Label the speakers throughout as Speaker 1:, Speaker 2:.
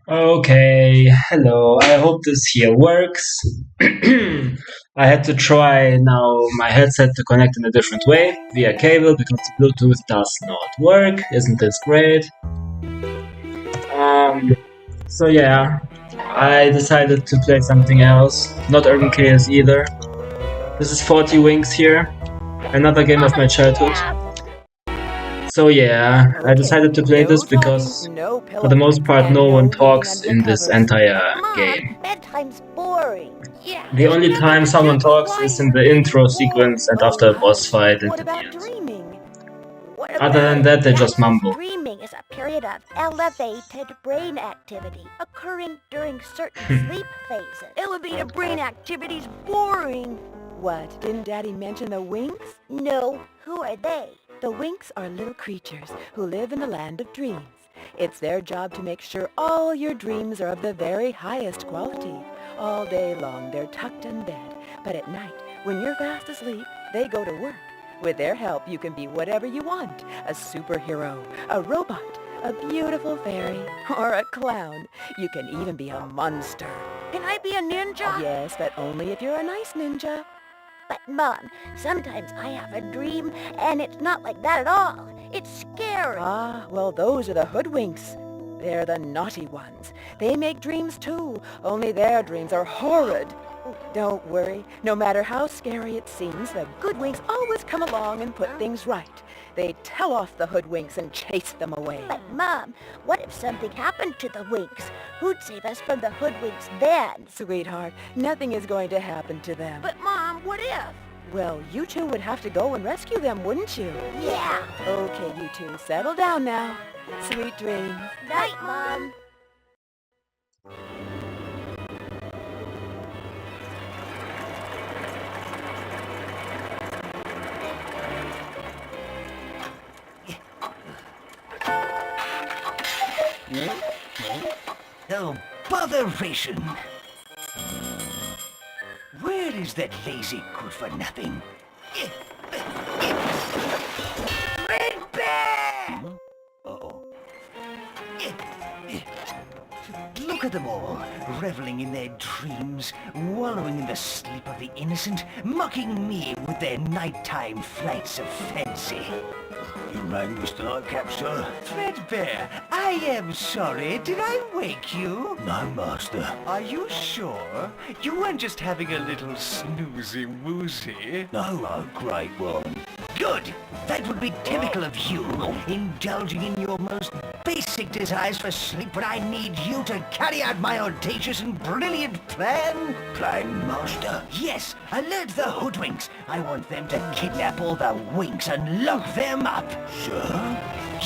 Speaker 1: Okay, hello. I hope this here works. I had to try now my headset to connect in a different way via cable because the Bluetooth does not work. Isn't this great? Um, so yeah, I decided to play something else. Not Urban Chaos either. This is 40 Wings here, another game of my childhood. So yeah, I
Speaker 2: Okay,
Speaker 1: decided to play
Speaker 2: no
Speaker 1: this
Speaker 2: talking,
Speaker 1: because
Speaker 2: no
Speaker 1: for the
Speaker 2: pillow
Speaker 1: most
Speaker 2: fights,
Speaker 1: part no
Speaker 2: and
Speaker 1: one
Speaker 2: no leaking
Speaker 1: talks
Speaker 2: under
Speaker 1: in this
Speaker 2: covers.
Speaker 1: entire
Speaker 3: Mom,
Speaker 1: game.
Speaker 3: bedtime's boring. Yeah,
Speaker 1: The
Speaker 3: there's
Speaker 1: only
Speaker 3: nothing
Speaker 1: time
Speaker 3: to do
Speaker 1: someone
Speaker 3: but
Speaker 1: talks is in
Speaker 3: wire.
Speaker 1: the intro
Speaker 3: It's boring.
Speaker 1: sequence and
Speaker 2: Oh,
Speaker 1: after a boss
Speaker 2: hush.
Speaker 1: fight and
Speaker 2: What
Speaker 1: in the
Speaker 2: about
Speaker 1: end.
Speaker 2: dreaming?
Speaker 3: What
Speaker 1: Other
Speaker 3: about
Speaker 1: than
Speaker 3: it?
Speaker 1: that, they
Speaker 3: Dad
Speaker 1: just
Speaker 3: says
Speaker 1: mumble.
Speaker 3: dreaming is a period of elevated brain activity occurring during certain sleep phases.
Speaker 2: Elevated brain activity's boring. What, didn't Daddy mention the Winks?
Speaker 3: No, who are they?
Speaker 2: The Winks are little creatures who live in the land of dreams. It's their job to make sure all your dreams are of the very highest quality. All day long, they're tucked in bed, but at night, when you're fast asleep, they go to work. With their help, you can be whatever you want. A superhero, a robot, a beautiful fairy, or a clown. You can even be a monster.
Speaker 3: Can I be a ninja?
Speaker 2: Yes, but only if you're a nice ninja.
Speaker 3: But Mom, sometimes I have a dream and it's not like that at all. It's scary.
Speaker 2: Ah, well, those are the hoodwinks. They're the naughty ones. They make dreams too, only their dreams are horrid. Don't worry. No matter how scary it seems, the good winks always come along and put things right. They tell off the hoodwinks and chase them away.
Speaker 3: But Mom, what if something happened to the Winks? Who'd save us from the hoodwinks then?
Speaker 2: Sweetheart, nothing is going to happen to them.
Speaker 3: But Mom, what if?
Speaker 2: Well, you two would have to go and rescue them, wouldn't you?
Speaker 3: Yeah.
Speaker 2: Okay, you two, settle down now. Sweet dreams.
Speaker 3: Night, Mom.
Speaker 4: Oh, botheration! Where is that lazy good-for-nothing? Red Bear! Uh-oh. Look at them all, reveling in their dreams, wallowing in the sleep of the innocent, mocking me with their nighttime flights of fancy. You rang Mr. Nightcap, sir? Threadbare, I am sorry. Did I wake you? No, master. Are you sure? You weren't just having a little snoozy-woozy? No, a great one. Good! That would be typical of you, indulging in your most basic desires for sleep when I need you to carry out my audacious and brilliant plan? Plan, master? Yes, alert the hoodwinks. I want them to kidnap all the winks and lock them up. Sir?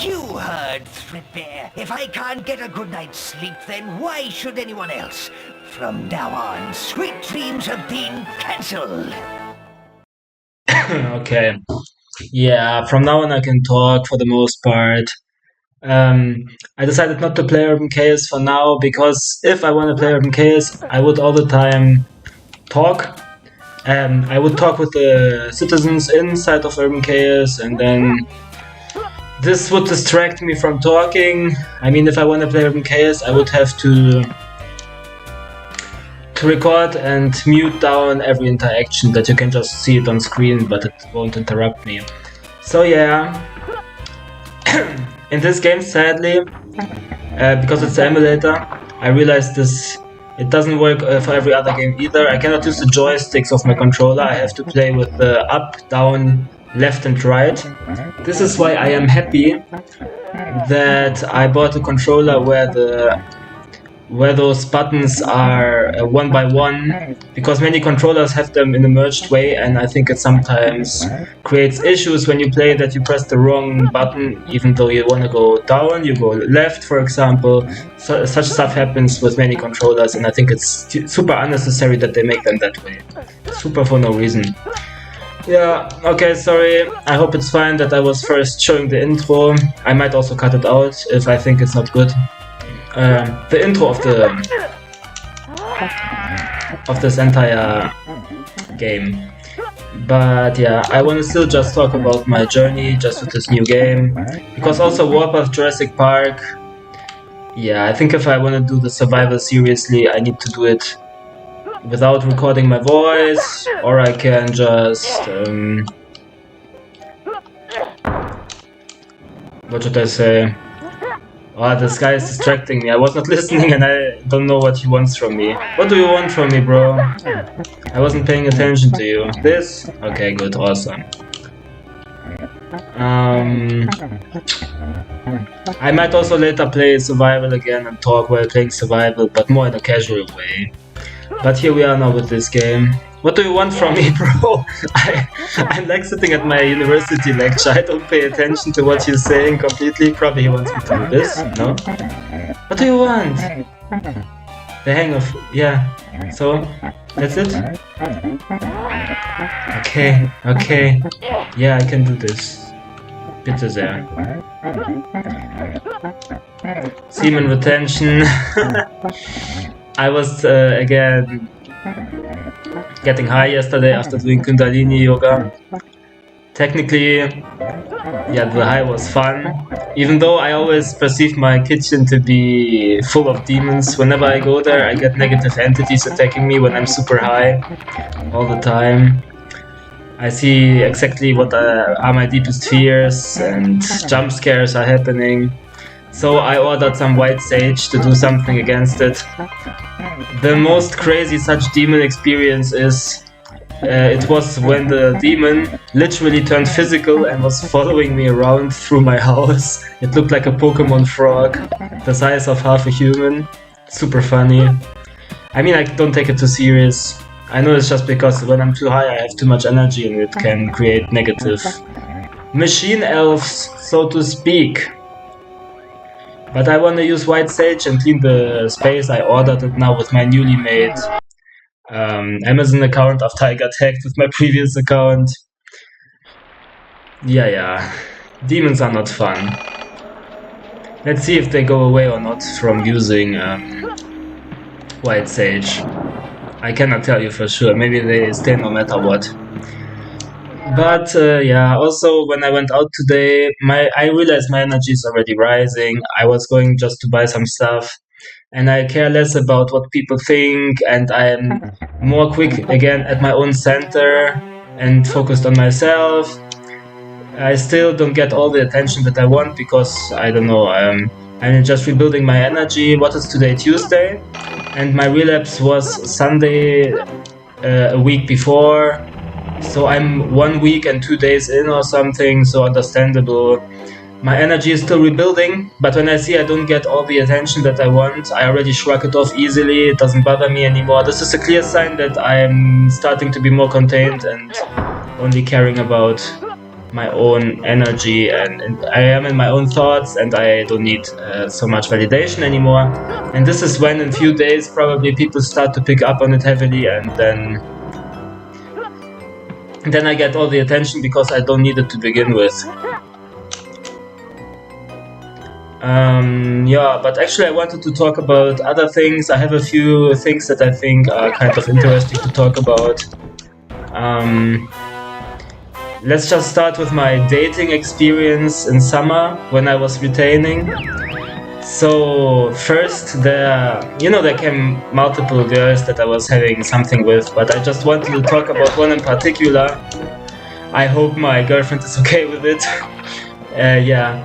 Speaker 4: You heard, Threadbare. If I can't get a good night's sleep, then why should anyone else? From now on, sweet dreams have been cancelled.
Speaker 1: Okay. Yeah, from now on I can talk for the most part. I decided not to play Urban Chaos for now because if I want to play Urban Chaos, I would all the time talk. I would talk with the citizens inside of Urban Chaos, and then this would distract me from talking. I mean, if I want to play Urban Chaos, I would have to record and mute down every interaction that you can just see it on screen, but it won't interrupt me. So yeah, in this game, sadly, because it's an emulator, I realized it doesn't work for every other game either. I cannot use the joysticks of my controller. I have to play with the up, down, left and right. This is why I am happy that I bought a controller where those buttons are one by one, because many controllers have them in a merged way, and I think it sometimes creates issues when you play that you press the wrong button, even though you want to go down, you go left, for example. Such stuff happens with many controllers, and I think it's super unnecessary that they make them that way. Super for no reason. Yeah, okay, sorry. I hope it's fine that I was first showing the intro. I might also cut it out if I think it's not good. The intro of this entire game. But yeah, I want to still just talk about my journey just with this new game, because also Warpath Jurassic Park Yeah, I think if I want to do the survival seriously, I need to do it without recording my voice, or I can just what should I say? Oh, this guy is distracting me. I was not listening and I don't know what he wants from me. What do you want from me, bro? I wasn't paying attention to you. This? Okay, good, awesome. I might also later play survival again and talk while playing survival, but more in a casual way. But here we are now with this game. What do you want from me, bro? I'm like sitting at my university lecture. I don't pay attention to what he's saying completely. Probably he wants me to do this, no? What do you want? The hang of... yeah. So, that's it? Okay, okay. Yeah, I can do this. Bitte sehr. Semen retention. I was again getting high yesterday after doing Kundalini yoga. Technically, yeah, the high was fun. Even though I always perceive my kitchen to be full of demons. Whenever I go there, I get negative entities attacking me when I'm super high all the time. I see exactly what are my deepest fears, and jump scares are happening. So I ordered some white sage to do something against it. The most crazy such demon experience is it was when the demon literally turned physical and was following me around through my house. It looked like a Pokemon frog, the size of half a human. Super funny. I mean, I don't take it too serious. I know it's just because when I'm too high I have too much energy and it can create negative machine elves, so to speak. But I want to use white sage and clean the space. I ordered it now with my newly made Amazon account after I got hacked with my previous account. Yeah. Demons are not fun. Let's see if they go away or not from using white sage. I cannot tell you for sure. Maybe they stay no matter what. But yeah, also when I went out today, I realized my energy is already rising. I was going just to buy some stuff, and I care less about what people think, and I'm more quick again at my own center and focused on myself. I still don't get all the attention that I want because, I don't know, I'm just rebuilding my energy. What is today? Tuesday? And my relapse was Sunday a week before. So I'm 1 week and 2 days in or something, so understandable. My energy is still rebuilding, but when I see I don't get all the attention that I want, I already shrug it off easily. It doesn't bother me anymore. This is a clear sign that I'm starting to be more contained and only caring about my own energy, and I am in my own thoughts, and I don't need so much validation anymore. And this is when in a few days probably people start to pick up on it heavily, and then I get all the attention because I don't need it to begin with. Yeah, but actually I wanted to talk about other things. I have a few things that I think are kind of interesting to talk about. Let's just start with my dating experience in summer when I was retaining. So first there came multiple girls that I was having something with, but I just wanted to talk about one in particular. I hope my girlfriend is okay with it. Yeah.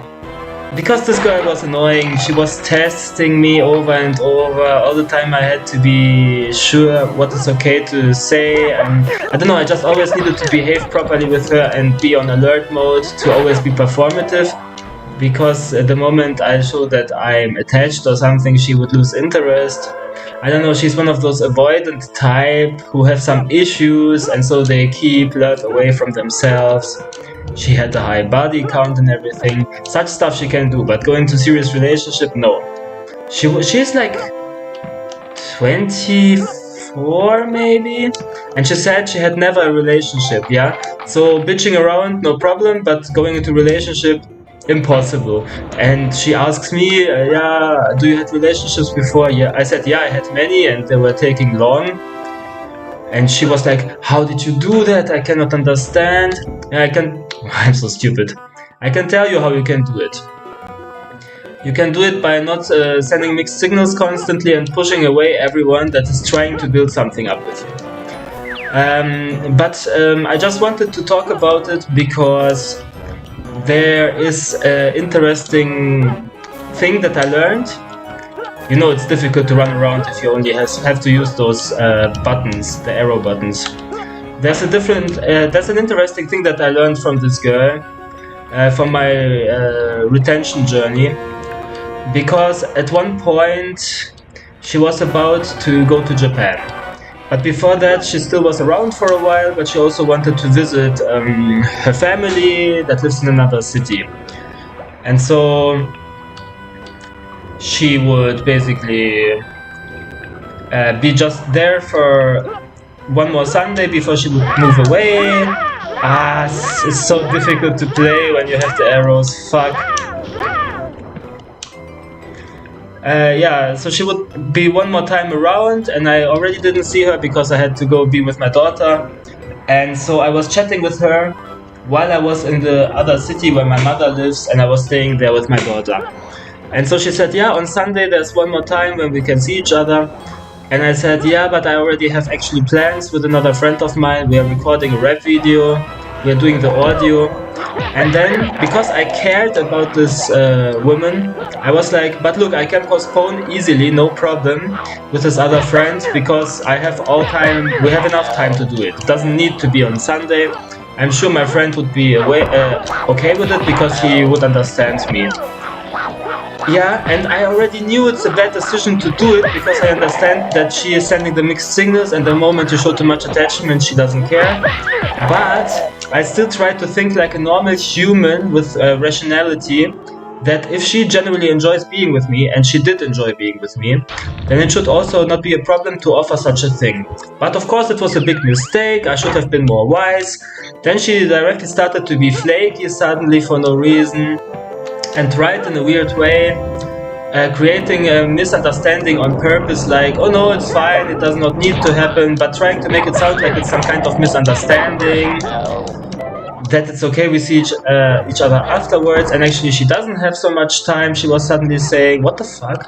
Speaker 1: Because this girl was annoying, she was testing me over and over. All the time I had to be sure what is okay to say, and I don't know, I just always needed to behave properly with her and be on alert mode to always be performative. Because at the moment I show that I'm attached or something, she would lose interest. I don't know, she's one of those avoidant type who have some issues, and so they keep love away from themselves. She had a high body count and everything. Such stuff she can do, but going to serious relationship, no. She's like 24 maybe, and she said she had never a relationship, yeah? So bitching around, no problem, but going into relationship, impossible. And she asks me, yeah, do you had relationships before? Yeah, I said, yeah, I had many and they were taking long. And she was like, how did you do that? I cannot understand. I'm so stupid. I can tell you how you can do it. You can do it by not sending mixed signals constantly and pushing away everyone that is trying to build something up with you. But I just wanted to talk about it because there is an interesting thing that I learned. You know, it's difficult to run around if you only have to use those buttons, the arrow buttons. There's an interesting thing that I learned from this girl, from my retention journey, because at one point she was about to go to Japan. But before that, she still was around for a while, but she also wanted to visit her family that lives in another city. And so she would basically be just there for one more Sunday before she would move away. It's so difficult to play when you have the arrows, fuck. Yeah, so she would be one more time around, and I already didn't see her because I had to go be with my daughter. And so I was chatting with her while I was in the other city where my mother lives, and I was staying there with my daughter. And so she said, yeah, on Sunday there's one more time when we can see each other. And I said, yeah, but I already have actually plans with another friend of mine. We are recording a rap video, we are doing the audio. And then, because I cared about this woman, I was like, but look, I can postpone easily, no problem, with this other friend, because I have we have enough time to do it. It doesn't need to be on Sunday. I'm sure my friend would be okay with it, because he would understand me. Yeah, and I already knew it's a bad decision to do it, because I understand that she is sending the mixed signals, and the moment you show too much attachment, she doesn't care. But I still try to think like a normal human with rationality, that if she genuinely enjoys being with me, and she did enjoy being with me, then it should also not be a problem to offer such a thing. But of course it was a big mistake, I should have been more wise. Then she directly started to be flaky suddenly for no reason, and tried in a weird way, creating a misunderstanding on purpose, like, oh no, it's fine, it does not need to happen, but trying to make it sound like it's some kind of misunderstanding, that it's okay, we see each other afterwards, and actually she doesn't have so much time, she was suddenly saying, what the fuck?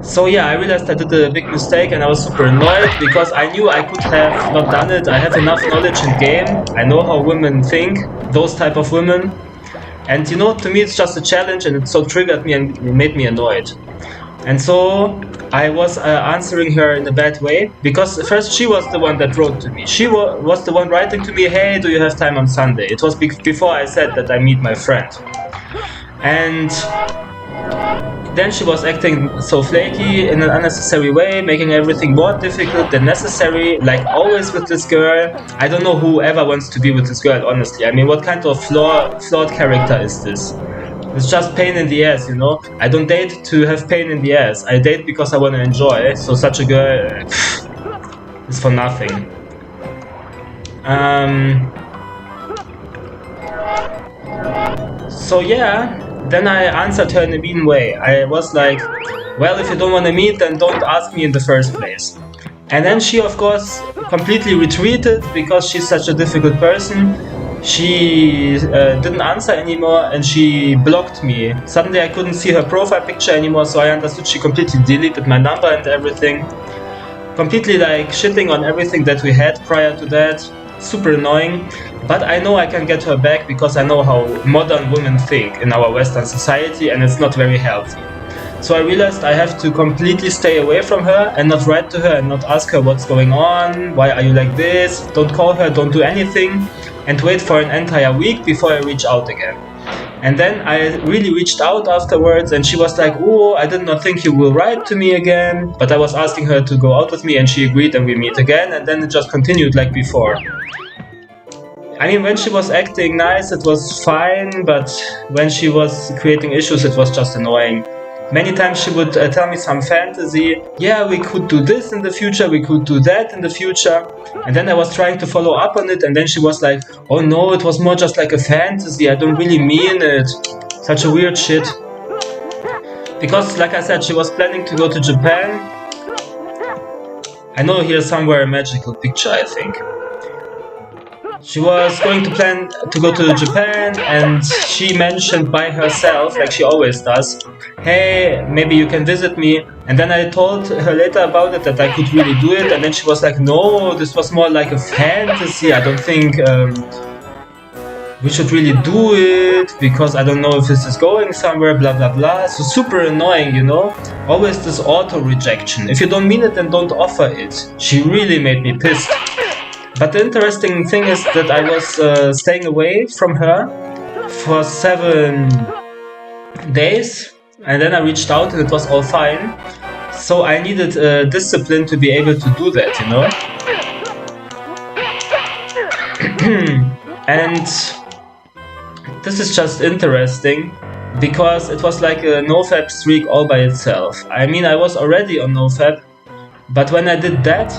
Speaker 1: So yeah, I realized I did a big mistake, and I was super annoyed, because I knew I could have not done it. I have enough knowledge in game, I know how women think, those type of women. And you know, to me it's just a challenge, and it so triggered me and made me annoyed. And so I was answering her in a bad way, because first she was the one that wrote to me. She was the one writing to me, hey, do you have time on Sunday? It was before I said that I meet my friend. And then she was acting so flaky in an unnecessary way, making everything more difficult than necessary, like always with this girl. I don't know who ever wants to be with this girl, honestly. I mean, what kind of flawed character is this? It's just pain in the ass, you know? I don't date to have pain in the ass. I date because I want to enjoy, so such a girl is for nothing. So yeah, then I answered her in a mean way. I was like, well, if you don't want to meet, then don't ask me in the first place. And then she, of course, completely retreated, because she's such a difficult person. She didn't answer anymore, and she blocked me. Suddenly I couldn't see her profile picture anymore, so I understood she completely deleted my number and everything. Completely like shitting on everything that we had prior to that. Super annoying. But I know I can get her back, because I know how modern women think in our Western society, and it's not very healthy. So I realized I have to completely stay away from her and not write to her and not ask her what's going on, why are you like this, don't call her, don't do anything, and wait for an entire week before I reach out again. And then I really reached out afterwards, and she was like, oh, I did not think you will write to me again. But I was asking her to go out with me, and she agreed, and we meet again, and then it just continued like before. I mean, when she was acting nice, it was fine, but when she was creating issues, it was just annoying. Many times she would tell me some fantasy, yeah, we could do this in the future, we could do that in the future. And then I was trying to follow up on it, and then she was like, oh no, it was more just like a fantasy, I don't really mean it. Such a weird shit. Because, like I said, she was planning to go to Japan. I know here's somewhere a magical picture, I think. She was going to plan to go to Japan, and she mentioned by herself, like she always does, hey, maybe you can visit me. And then I told her later about it, that I could really do it, and then she was like, no, this was more like a fantasy. I don't think we should really do it, because I don't know if this is going somewhere, blah blah blah. So super annoying, you know? Always this auto-rejection. If you don't mean it, then don't offer it. She really made me pissed. But the interesting thing is that I was staying away from her for 7 days, and then I reached out and it was all fine. So I needed discipline to be able to do that, you know? And this is just interesting, because it was like a nofap streak all by itself. I mean, I was already on nofap, but when I did that,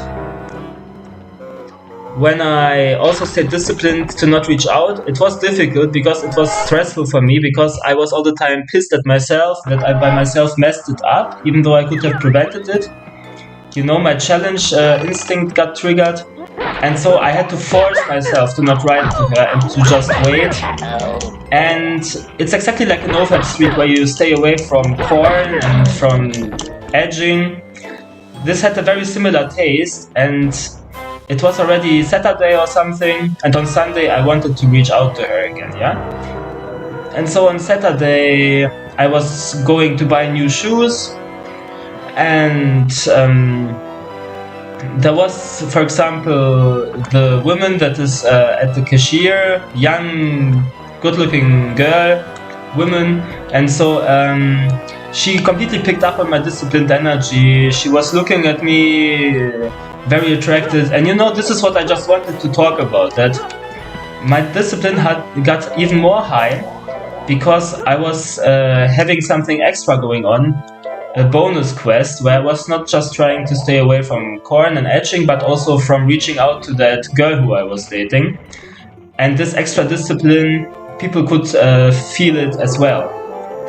Speaker 1: when I also stayed disciplined to not reach out, it was difficult because it was stressful for me, because I was all the time pissed at myself that I by myself messed it up, even though I could have prevented it. You know, my challenge instinct got triggered, and so I had to force myself to not write to her and to just wait. And it's exactly like a nofap streak where you stay away from corn and from edging. This had a very similar taste, and it was already Saturday or something, and on Sunday I wanted to reach out to her again, yeah? And so on Saturday I was going to buy new shoes, and there was, for example, the woman that is at the cashier, young, good-looking girl, woman, and so she completely picked up on my disciplined energy. She was looking at me very attracted, and you know, this is what I just wanted to talk about, that my discipline got even more high because I was having something extra going on, a bonus quest where I was not just trying to stay away from corn and etching, but also from reaching out to that girl who I was dating. And this extra discipline, people could feel it as well.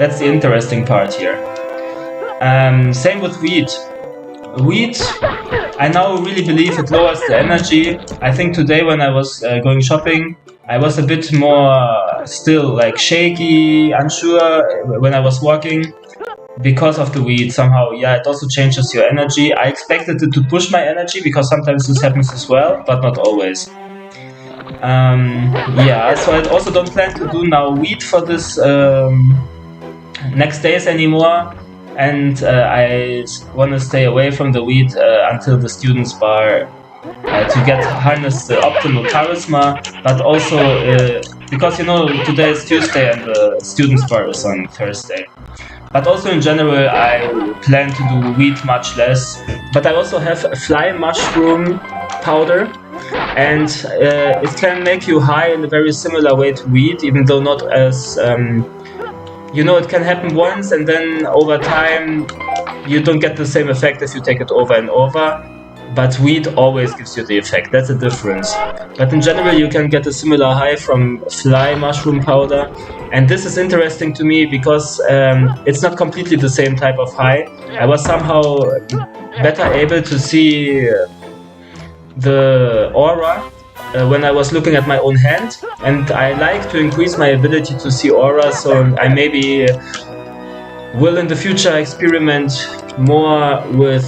Speaker 1: That's the interesting part here. Same with weed. Weed, I now really believe it lowers the energy. I think today when I was going shopping, I was a bit more still like shaky, unsure when I was walking because of the weed somehow. Yeah, it also changes your energy. I expected it to push my energy because sometimes this happens as well, but not always. Yeah, so I also don't plan to do now weed for this next days anymore. And I want to stay away from the weed until the students bar to harness the optimal charisma, but also because, you know, today is Tuesday and the students bar is on Thursday. But also in general, I plan to do weed much less. But I also have a fly mushroom powder, and it can make you high in a very similar way to weed, even though not as... you know, it can happen once, and then over time you don't get the same effect if you take it over and over. But weed always gives you the effect, that's a difference. But in general you can get a similar high from fly mushroom powder. And this is interesting to me because it's not completely the same type of high. I was somehow better able to see the aura when I was looking at my own hand, and I like to increase my ability to see aura, so I maybe will in the future experiment more with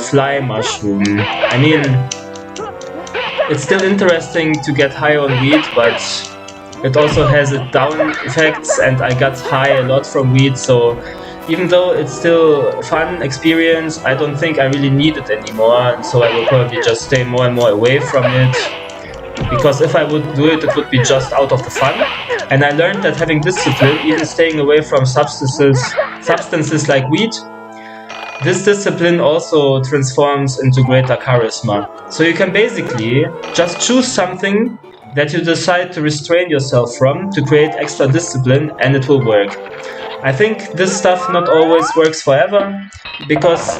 Speaker 1: fly mushroom. I mean, it's still interesting to get high on weed, but it also has its down effects, and I got high a lot from weed, so even though it's still a fun experience, I don't think I really need it anymore, and so I will probably just stay more and more away from it. Because if I would do it, it would be just out of the fun. And I learned that having discipline, even staying away from substances like weed, this discipline also transforms into greater charisma. So you can basically just choose something that you decide to restrain yourself from to create extra discipline, and it will work. I think this stuff not always works forever, because,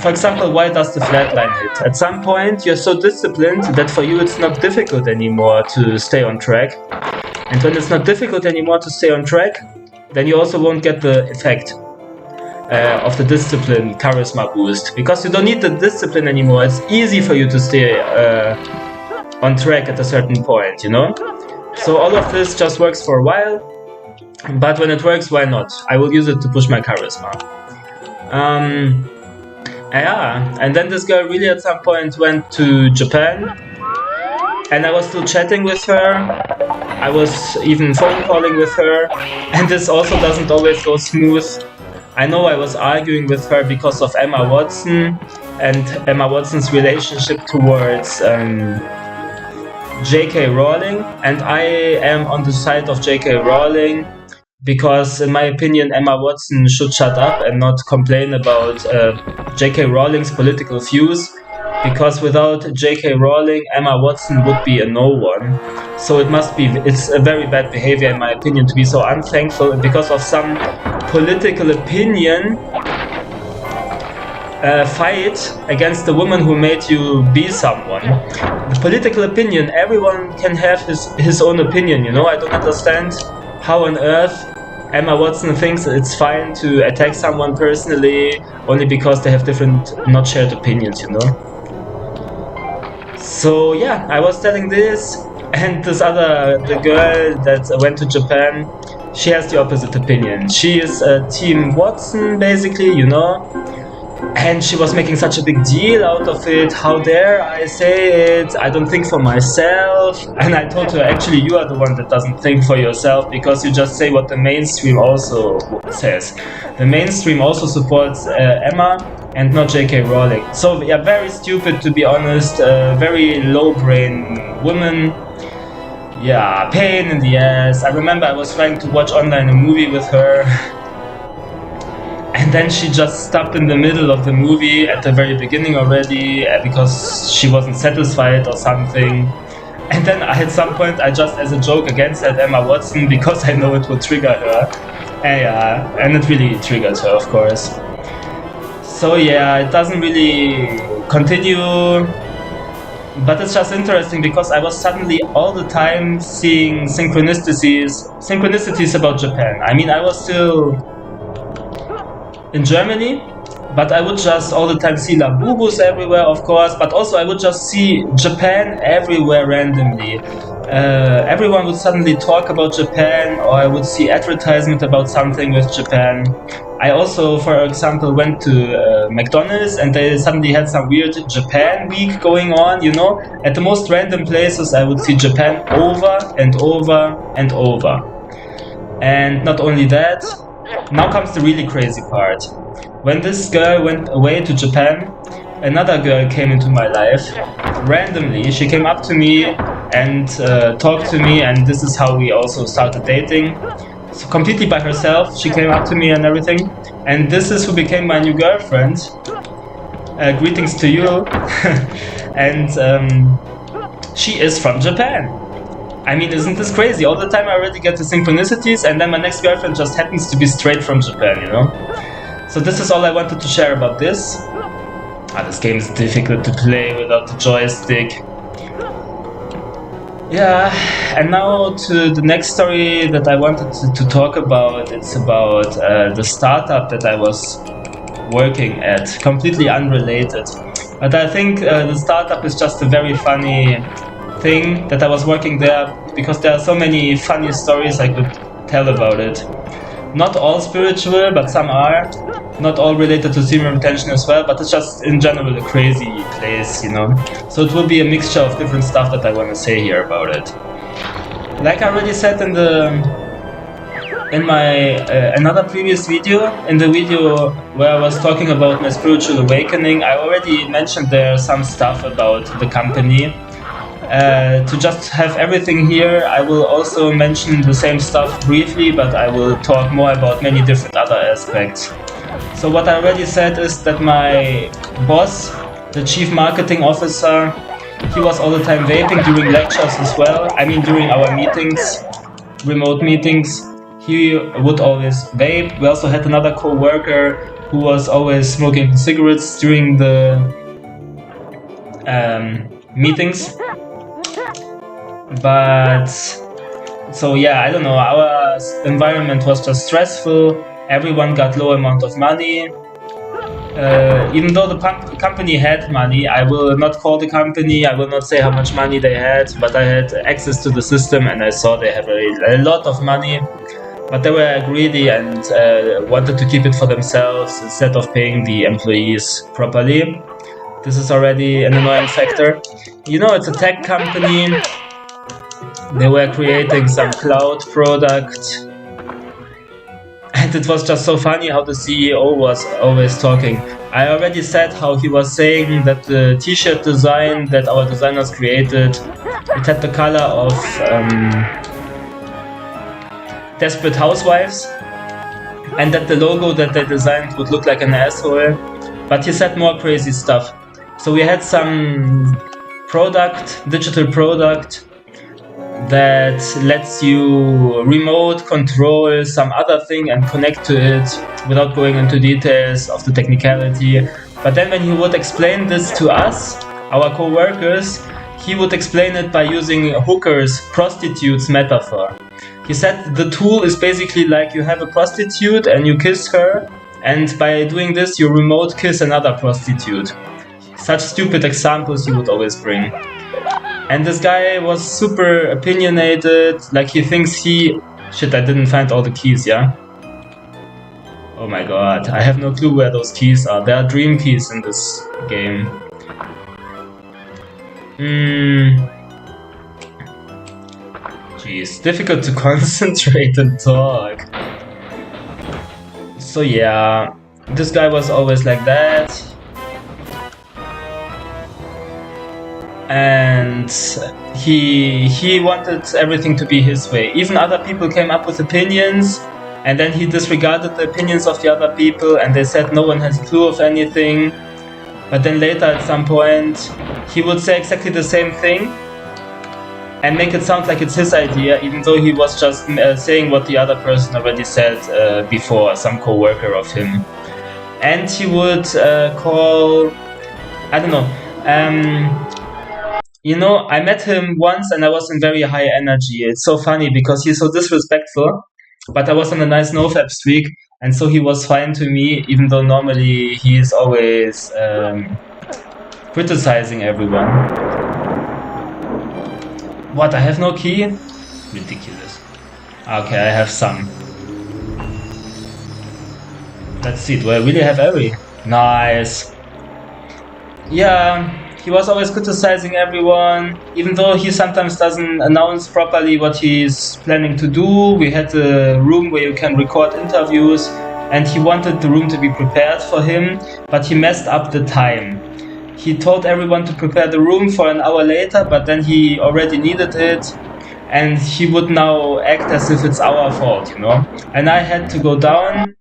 Speaker 1: for example, why does the flatline hit? At some point you're so disciplined that for you it's not difficult anymore to stay on track. And when it's not difficult anymore to stay on track, then you also won't get the effect of the discipline charisma boost, because you don't need the discipline anymore. It's easy for you to stay on track at a certain point, you know? So all of this just works for a while, but when it works, why not? I will use it to push my charisma. Yeah, and then this girl really at some point went to Japan, and I was still chatting with her. I was even phone calling with her, and this also doesn't always go smooth. I know I was arguing with her because of Emma Watson and Emma Watson's relationship towards J.K. Rowling, and I am on the side of J.K. Rowling because, in my opinion, Emma Watson should shut up and not complain about J.K. Rowling's political views, because without J.K. Rowling, Emma Watson would be a no one. So it's a very bad behavior, in my opinion, to be so unthankful because of some political opinion fight against the woman who made you be someone. The political opinion, everyone can have his own opinion, you know? I don't understand how on earth Emma Watson thinks it's fine to attack someone personally only because they have different, not shared opinions, you know? So yeah, I was telling this, and the girl that went to Japan, she has the opposite opinion. She is Team Watson, basically, you know? And she was making such a big deal out of it. How dare I say it? I don't think for myself. And I told her, actually, you are the one that doesn't think for yourself, because you just say what the mainstream also says. The mainstream also supports Emma and not J.K. Rowling. So yeah, very stupid, to be honest. Very low-brain woman. Yeah, pain in the ass. I remember I was trying to watch online a movie with her. And then she just stopped in the middle of the movie at the very beginning already because she wasn't satisfied or something. And then at some point I just, as a joke, again said Emma Watson because I know it will trigger her. And it really triggered her, of course. So yeah, it doesn't really continue. But it's just interesting because I was suddenly all the time seeing synchronicities about Japan. I mean, I was still in Germany, but I would just all the time see Labubus everywhere, of course, but also I would just see Japan everywhere randomly. Everyone would suddenly talk about Japan, or I would see advertisement about something with Japan. I also, for example, went to McDonald's and they suddenly had some weird Japan week going on, you know? At the most random places I would see Japan over and over and over. And not only that, now comes the really crazy part. When this girl went away to Japan, another girl came into my life. Randomly, she came up to me and talked to me, and this is how we also started dating. So completely by herself, she came up to me and everything. And this is who became my new girlfriend. Greetings to you. And she is from Japan. I mean, isn't this crazy? All the time I already get the synchronicities, and then my next girlfriend just happens to be straight from Japan, you know? So this is all I wanted to share about this. This game is difficult to play without the joystick. Yeah, and now to the next story that I wanted to talk about. It's about the startup that I was working at, completely unrelated. But I think the startup is just a very funny thing that I was working there because there are so many funny stories I could tell about it. Not all spiritual, but some are. Not all related to semen retention as well, but it's just in general a crazy place, you know. So it will be a mixture of different stuff that I want to say here about it. Like I already said in my another previous video, in the video where I was talking about my spiritual awakening, I already mentioned there some stuff about the company. To just have everything here, I will also mention the same stuff briefly, but I will talk more about many different other aspects. So what I already said is that my boss, the chief marketing officer, he was all the time vaping during lectures as well. I mean, during our meetings, remote meetings, he would always vape. We also had another co-worker who was always smoking cigarettes during the meetings. But so yeah, I don't know, our environment was just stressful. Everyone got low amount of money. even though the company had money, I will not call the company, I will not say how much money they had, but I had access to the system and I saw they have a lot of money. But they were greedy and wanted to keep it for themselves instead of paying the employees properly. This is already an annoying factor. You know, it's a tech company. They were creating some cloud product. And it was just so funny how the CEO was always talking. I already said how he was saying that the t-shirt design that our designers created, it had the color of Desperate Housewives, and that the logo that they designed would look like an asshole. But he said more crazy stuff. So we had some product, digital product, that lets you remote control some other thing and connect to it without going into details of the technicality. But then when he would explain this to us, our co-workers, he would explain it by using hookers, prostitutes metaphor. He said the tool is basically like you have a prostitute and you kiss her, and by doing this you remote kiss another prostitute. Such stupid examples he would always bring. And this guy was super opinionated, like he thinks Shit, I didn't find all the keys, yeah? Oh my god, I have no clue where those keys are. There are dream keys in this game. Jeez, difficult to concentrate and talk. So yeah, this guy was always like that. And he wanted everything to be his way. Even other people came up with opinions, and then he disregarded the opinions of the other people, and they said no one has a clue of anything. But then later at some point, he would say exactly the same thing and make it sound like it's his idea, even though he was just saying what the other person already said before, some co-worker of him. And he would call, I don't know, you know, I met him once and I was in very high energy. It's so funny because he's so disrespectful, but I was on a nice nofap streak, and so he was fine to me, even though normally he is always criticizing everyone. What, I have no key? Ridiculous. Okay, I have some. Let's see, do I really have every? Nice. Yeah. He was always criticizing everyone, even though he sometimes doesn't announce properly what he's planning to do. We had a room where you can record interviews, and he wanted the room to be prepared for him, but he messed up the time. He told everyone to prepare the room for an hour later, but then he already needed it, and he would now act as if it's our fault, you know? And I had to go down,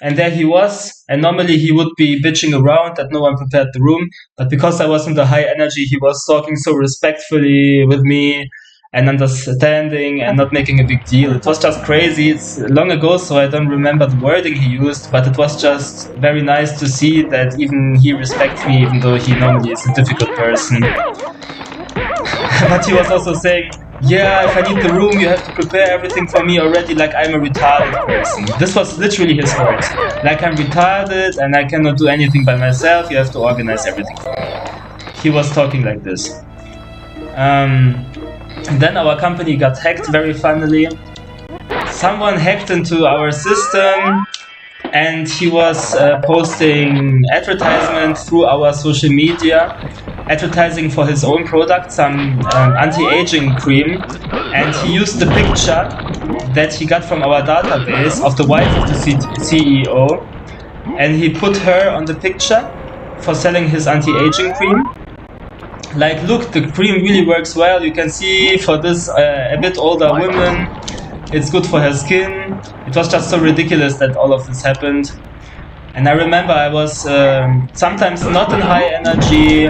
Speaker 1: and there he was, and normally he would be bitching around that no one prepared the room, but because I was in the high energy, he was talking so respectfully with me and understanding and not making a big deal. It was just crazy. It's long ago, so I don't remember the wording he used, but it was just very nice to see that even he respects me, even though he normally is a difficult person. But he was also saying, yeah, if I need the room, you have to prepare everything for me already, like I'm a retarded person. This was literally his words. Like I'm retarded and I cannot do anything by myself, you have to organize everything for me. He was talking like this. Then our company got hacked very funnily. Someone hacked into our system and he was posting advertisements through our social media, advertising for his own product, some anti-aging cream, and he used the picture that he got from our database of the wife of the CEO, and he put her on the picture for selling his anti-aging cream. Like, look, the cream really works well, you can see for this a bit older woman, it's good for her skin. It was just so ridiculous that all of this happened. And I remember I was sometimes not in high energy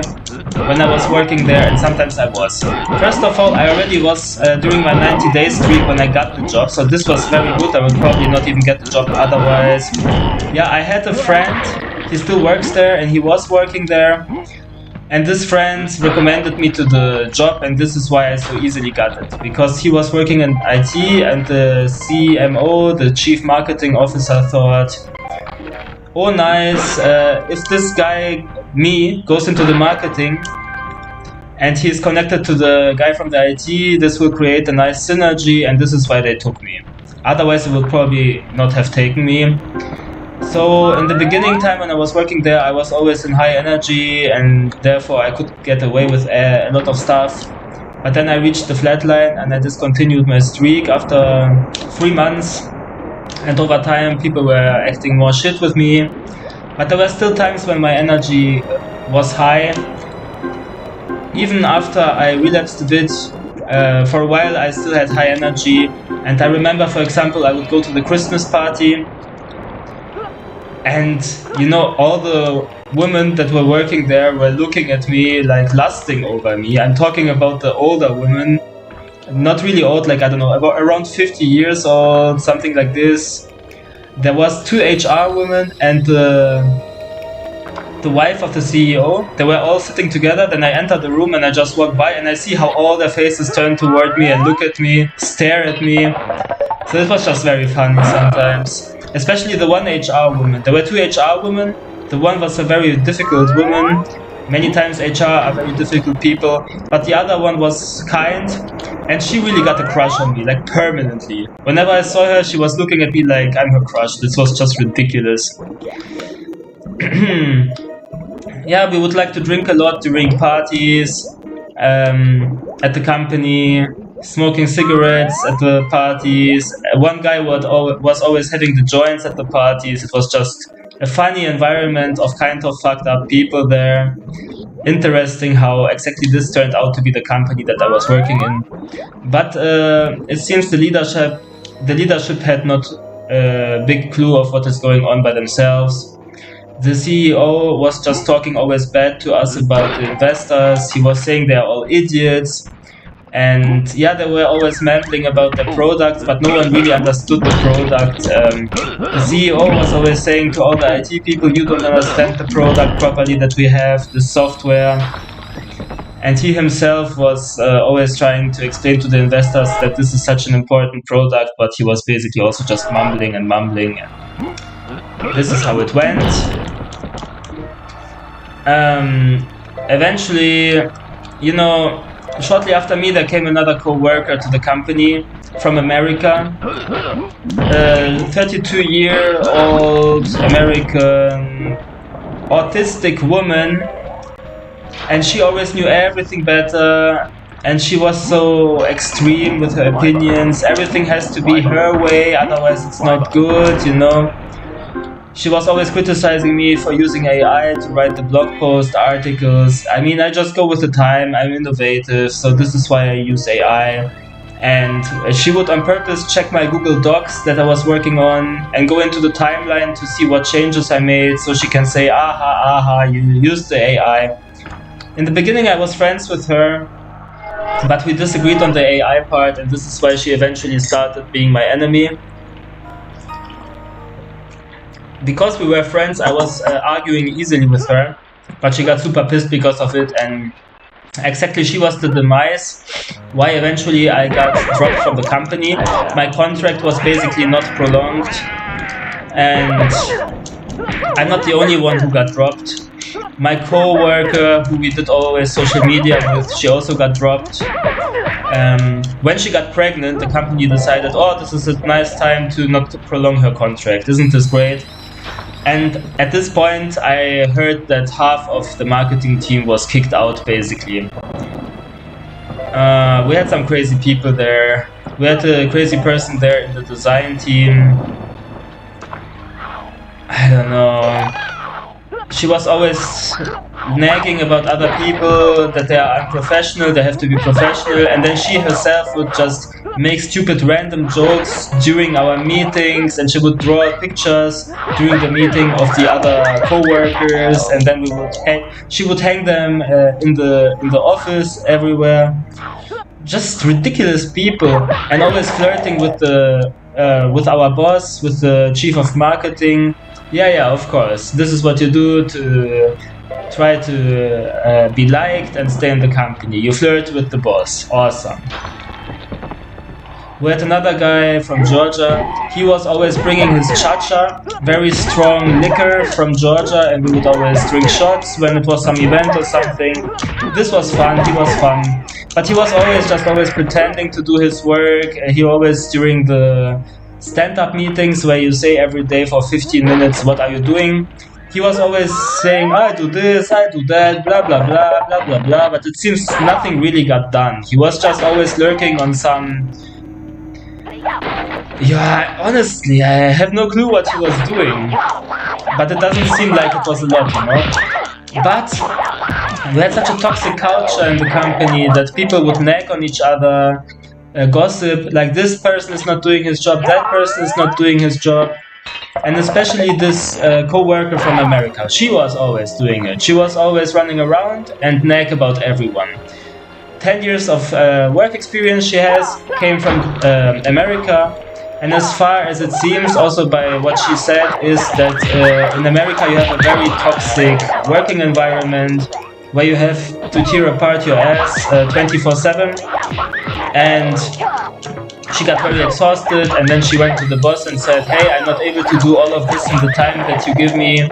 Speaker 1: when I was working there, and sometimes I was. First of all, I already was during my 90-day streak when I got the job, so this was very good. I would probably not even get the job otherwise. Yeah, I had a friend, he still works there, and he was working there. And this friend recommended me to the job, and this is why I so easily got it. Because he was working in IT, and the CMO, the Chief Marketing Officer, thought, oh nice, if this guy, me, goes into the marketing and he's connected to the guy from the IT, this will create a nice synergy, and this is why they took me. Otherwise, they would probably not have taken me. So in the beginning time when I was working there, I was always in high energy, and therefore I could get away with a lot of stuff. But then I reached the flat line and I discontinued my streak after 3 months. And over time, people were acting more shit with me. But there were still times when my energy was high. Even after I relapsed a bit, for a while I still had high energy. And I remember, for example, I would go to the Christmas party. And, you know, all the women that were working there were looking at me like lusting over me. I'm talking about the older women. Not really old, like, I don't know, about around 50 years old, something like this. There was 2 HR women and the wife of the CEO. They were all sitting together. Then I entered the room and I just walked by and I see how all their faces turn toward me and look at me, stare at me. So it was just very funny sometimes. Especially the one HR woman. There were 2 HR women. The one was a very difficult woman. Many times HR are very difficult people. But the other one was kind. And she really got a crush on me, like permanently. Whenever I saw her, she was looking at me like I'm her crush. This was just ridiculous. Yeah, we would like to drink a lot during parties, at the company, smoking cigarettes at the parties. One guy was always having the joints at the parties. It was just a funny environment of kind of fucked up people there. Interesting how exactly this turned out to be the company that I was working in. But it seems the leadership had not a big clue of what is going on by themselves. The CEO was just talking always bad to us about the investors. He was saying they're all idiots. And yeah, they were always mumbling about their products, but no one really understood the product. The CEO was always saying to all the IT people, you don't understand the product properly that we have, the software. And he himself was always trying to explain to the investors that this is such an important product, but he was basically also just mumbling and mumbling. This is how it went. Eventually, you know, shortly after me, there came another co-worker to the company from America. 32-year-old American autistic woman. And she always knew everything better. And she was so extreme with her opinions. Everything has to be her way, otherwise it's not good, you know. She was always criticizing me for using AI to write the blog post articles. I mean, I just go with the time, I'm innovative, so this is why I use AI. And she would on purpose check my Google Docs that I was working on and go into the timeline to see what changes I made, so she can say, aha, you used the AI. In the beginning I was friends with her, but we disagreed on the AI part, and this is why she eventually started being my enemy. Because we were friends, I was arguing easily with her, but she got super pissed because of it, and exactly she was the demise why eventually I got dropped from the company. My contract was basically not prolonged, and I'm not the only one who got dropped. My co-worker, who we did always social media with, she also got dropped. When she got pregnant, the company decided, oh, this is a nice time to not prolong her contract. Isn't this great? And at this point, I heard that half of the marketing team was kicked out, basically. We had some crazy people there. We had a crazy person there in the design team. I don't know. She was always nagging about other people, that they are unprofessional, they have to be professional, and then she herself would just make stupid random jokes during our meetings, and she would draw pictures during the meeting of the other co-workers, and then she would hang them in the office everywhere. Just ridiculous people, and always flirting with our boss, with the chief of marketing. Yeah, of course. This is what you do to try to be liked and stay in the company. You flirt with the boss. Awesome. We had another guy from Georgia. He was always bringing his cha-cha, very strong liquor from Georgia, and we would always drink shots when it was some event or something. This was fun, he was fun. But he was always pretending to do his work. He always, during the stand-up meetings where you say every day for 15 minutes, what are you doing? He was always saying, I do this, I do that, blah blah blah, blah blah blah, but it seems nothing really got done. He was just always lurking on some... Yeah, honestly, I have no clue what he was doing. But it doesn't seem like it was a lot, you know? But we had such a toxic culture in the company that people would nag on each other, gossip, like this person is not doing his job, that person is not doing his job. And especially this co-worker from America, she was always doing it. She was always running around and nag about everyone. 10 years of work experience she has, came from America. And as far as it seems, also by what she said, is that in America you have a very toxic working environment where you have to tear apart your ass 24/7. And she got very exhausted, and then she went to the boss and said, hey, I'm not able to do all of this in the time that you give me.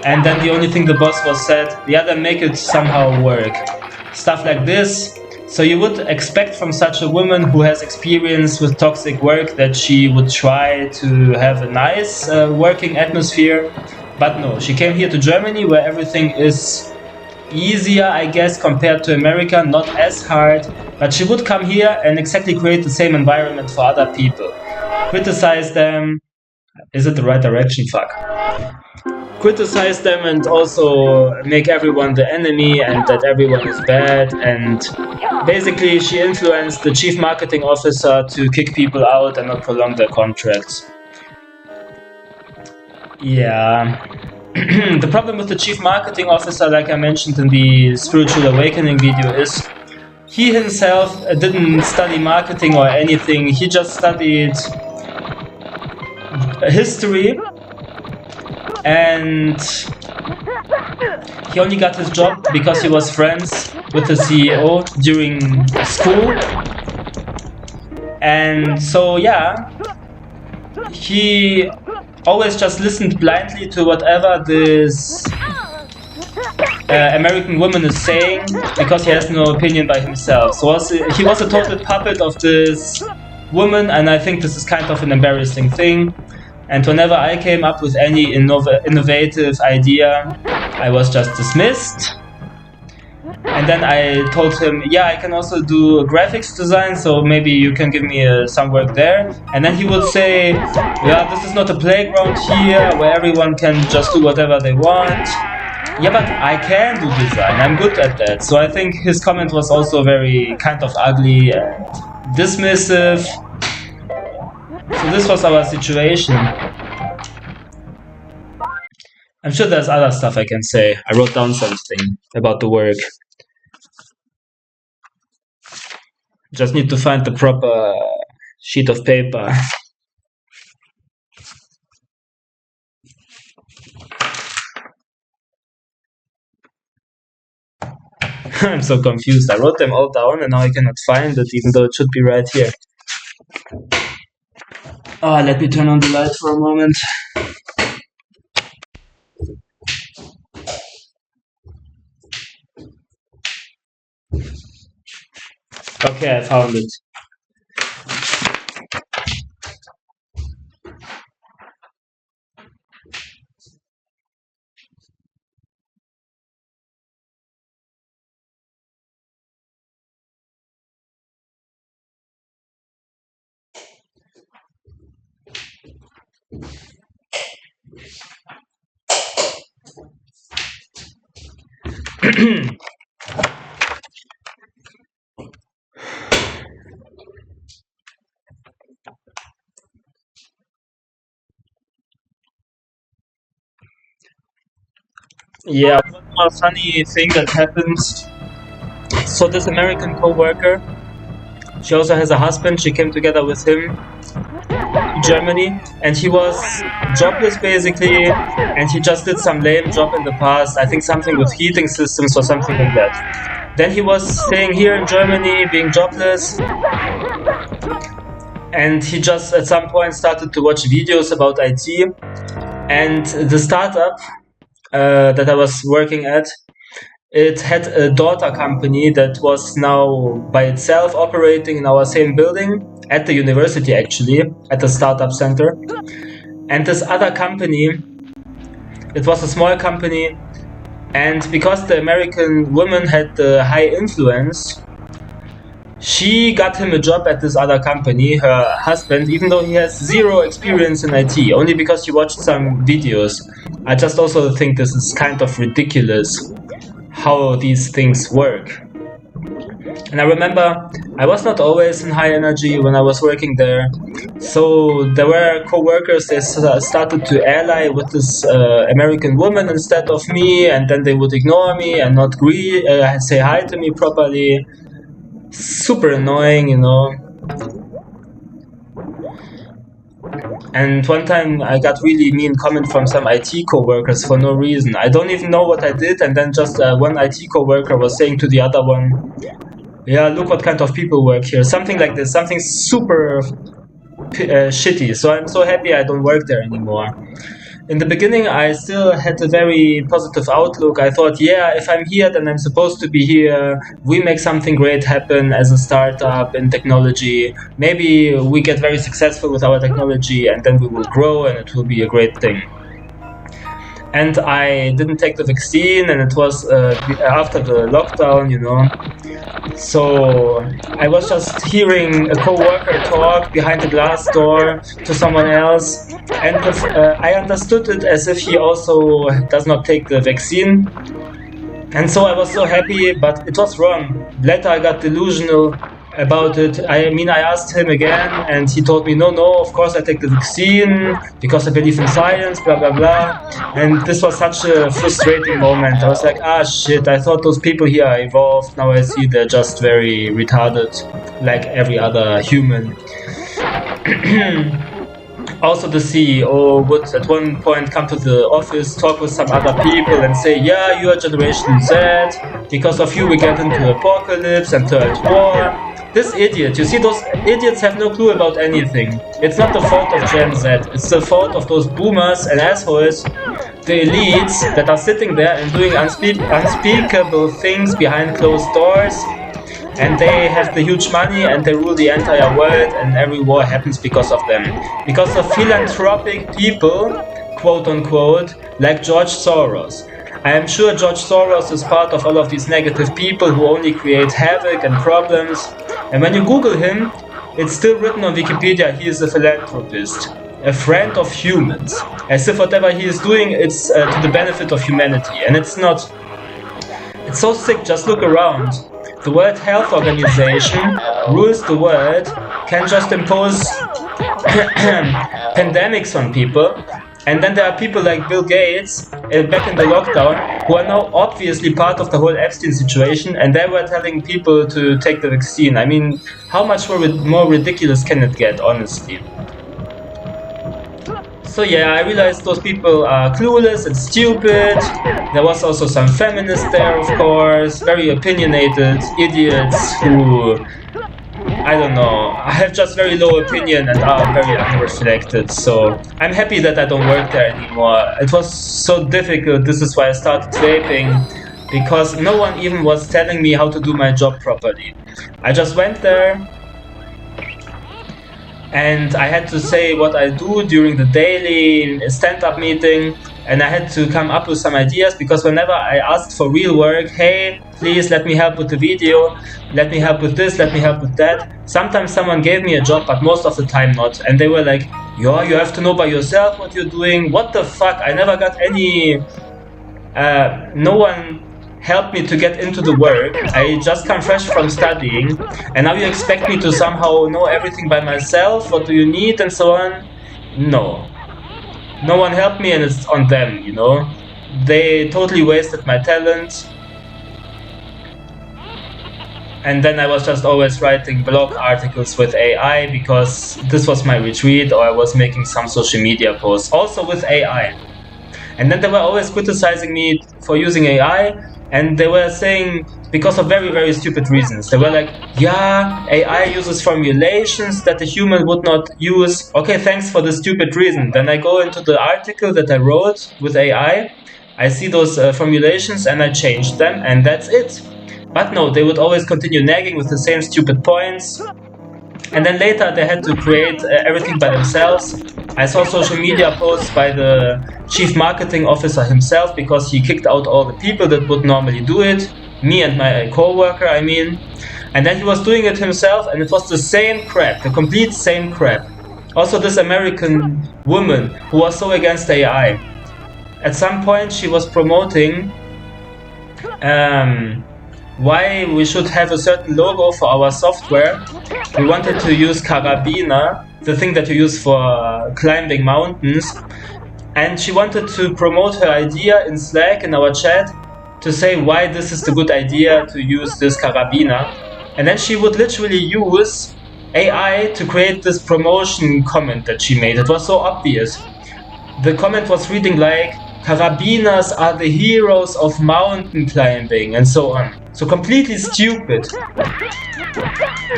Speaker 1: And then the only thing the boss was said, yeah, then make it somehow work. Stuff like this. So you would expect from such a woman who has experience with toxic work that she would try to have a nice working atmosphere. But no, she came here to Germany where everything is easier, I guess, compared to America, not as hard. But she would come here and exactly create the same environment for other people. Criticize them. Is it the right direction? Fuck. Criticize them and also make everyone the enemy and that everyone is bad. And basically she influenced the chief marketing officer to kick people out and not prolong their contracts. Yeah. The problem with the chief marketing officer, like I mentioned in the Spiritual Awakening video, is he himself didn't study marketing or anything. He just studied history, and he only got his job because he was friends with the CEO during school. And so yeah, he always just listened blindly to whatever this American woman is saying, because he has no opinion by himself. So he was a total puppet of this woman, and I think this is kind of an embarrassing thing. And whenever I came up with any innovative idea, I was just dismissed. And then I told him, yeah, I can also do graphics design, so maybe you can give me some work there. And then he would say, yeah, this is not a playground here where everyone can just do whatever they want. Yeah, but I can do design, I'm good at that. So I think his comment was also very kind of ugly and dismissive. So this was our situation. I'm sure there's other stuff I can say. I wrote down something about the work. Just need to find the proper sheet of paper. I'm so confused. I wrote them all down and now I cannot find it, even though it should be right here. Oh, let me turn on the light for a moment. Okay, I found it. Yeah, one more funny thing that happened. So this American co-worker, she also has a husband. She came together with him to Germany, and he was jobless basically, and he just did some lame job in the past. I think something with heating systems or something like that. Then he was staying here in Germany, being jobless. and he just at some point started to watch videos about IT. And the startup that I was working at, it had a daughter company that was now by itself operating in our same building at the university, actually, at the startup center. And this other company, it was a small company, and because the American woman had the high influence, she got him a job at this other company, her husband, even though he has zero experience in IT, only because he watched some videos. I just also think this is kind of ridiculous how these things work. And I remember I was not always in high energy when I was working there. So there were co-workers that started to ally with this American woman instead of me, and then they would ignore me and not say hi to me properly. Super annoying, you know. And one time I got really mean comment from some IT co-workers for no reason. I don't even know what I did, and then just one IT co-worker was saying to the other one, yeah, look what kind of people work here. Something like this, something super shitty. So I'm so happy I don't work there anymore. In the beginning, I still had a very positive outlook. I thought, yeah, if I'm here, then I'm supposed to be here. We make something great happen as a startup in technology. Maybe we get very successful with our technology, and then we will grow, and it will be a great thing. And I didn't take the vaccine, and it was after the lockdown, you know. So I was just hearing a co-worker talk behind a glass door to someone else, and I understood it as if he also does not take the vaccine. And so I was so happy, but it was wrong. Later I got delusional about it. I mean, I asked him again, and he told me, no, of course I take the vaccine because I believe in science, blah, blah, blah. And this was such a frustrating moment. I was like, ah, shit, I thought those people here are evolved. Now I see they're just very retarded, like every other human. Also, the CEO would at one point come to the office, talk with some other people and say, yeah, you are Generation Z, because of you we get into apocalypse and third war. This idiot, you see, those idiots have no clue about anything. It's not the fault of Gen Z, it's the fault of those boomers and assholes, the elites that are sitting there and doing unspeakable things behind closed doors. And they have the huge money and they rule the entire world, and every war happens because of them. Because of philanthropic people, quote unquote, like George Soros. I am sure George Soros is part of all of these negative people who only create havoc and problems. And when you Google him, it's still written on Wikipedia he is a philanthropist, a friend of humans. As if whatever he is doing, it's to the benefit of humanity. And it's not. It's so sick, just look around. The World Health Organization rules the world, can just impose pandemics on people, and then there are people like Bill Gates back in the lockdown who are now obviously part of the whole Epstein situation, and they were telling people to take the vaccine. I mean, how much more ridiculous can it get, honestly? So yeah, I realized those people are clueless and stupid. There was also some feminists there, of course, very opinionated idiots who, I don't know, have just very low opinion and are very unreflected. So I'm happy that I don't work there anymore. It was so difficult, this is why I started vaping, because no one even was telling me how to do my job properly. I just went there, and I had to say what I do during the daily stand-up meeting, and I had to come up with some ideas, because whenever I asked for real work, hey, please let me help with the video, let me help with this, let me help with that, sometimes someone gave me a job, but most of the time not. And they were like, yeah, you have to know by yourself what you're doing. What the fuck? I never got any... no one helped me to get into the work. I just come fresh from studying, and now you expect me to somehow know everything by myself. What do you need and so on? No one helped me, and it's on them, you know. They totally wasted my talent. And then I was just always writing blog articles with AI, because this was my retreat, or I was making some social media posts also with AI. And then they were always criticizing me for using AI, and they were saying, because of very, very stupid reasons. They were like, yeah, AI uses formulations that a human would not use. Okay, thanks for the stupid reason. Then I go into the article that I wrote with AI, I see those formulations and I change them, and that's it. But no, they would always continue nagging with the same stupid points. And then later they had to create everything by themselves. I saw social media posts by the chief marketing officer himself, because he kicked out all the people that would normally do it. Me and my co-worker, I mean. And then he was doing it himself, and it was the same crap, the complete same crap. Also this American woman who was so against AI. At some point she was promoting why we should have a certain logo for our software. We wanted to use Carabiner, the thing that you use for climbing mountains. And she wanted to promote her idea in Slack, in our chat, to say why this is the good idea to use this Carabiner. And then she would literally use AI to create this promotion comment that she made. It was so obvious. The comment was reading like, Carabiners are the heroes of mountain climbing, and so on. So completely stupid.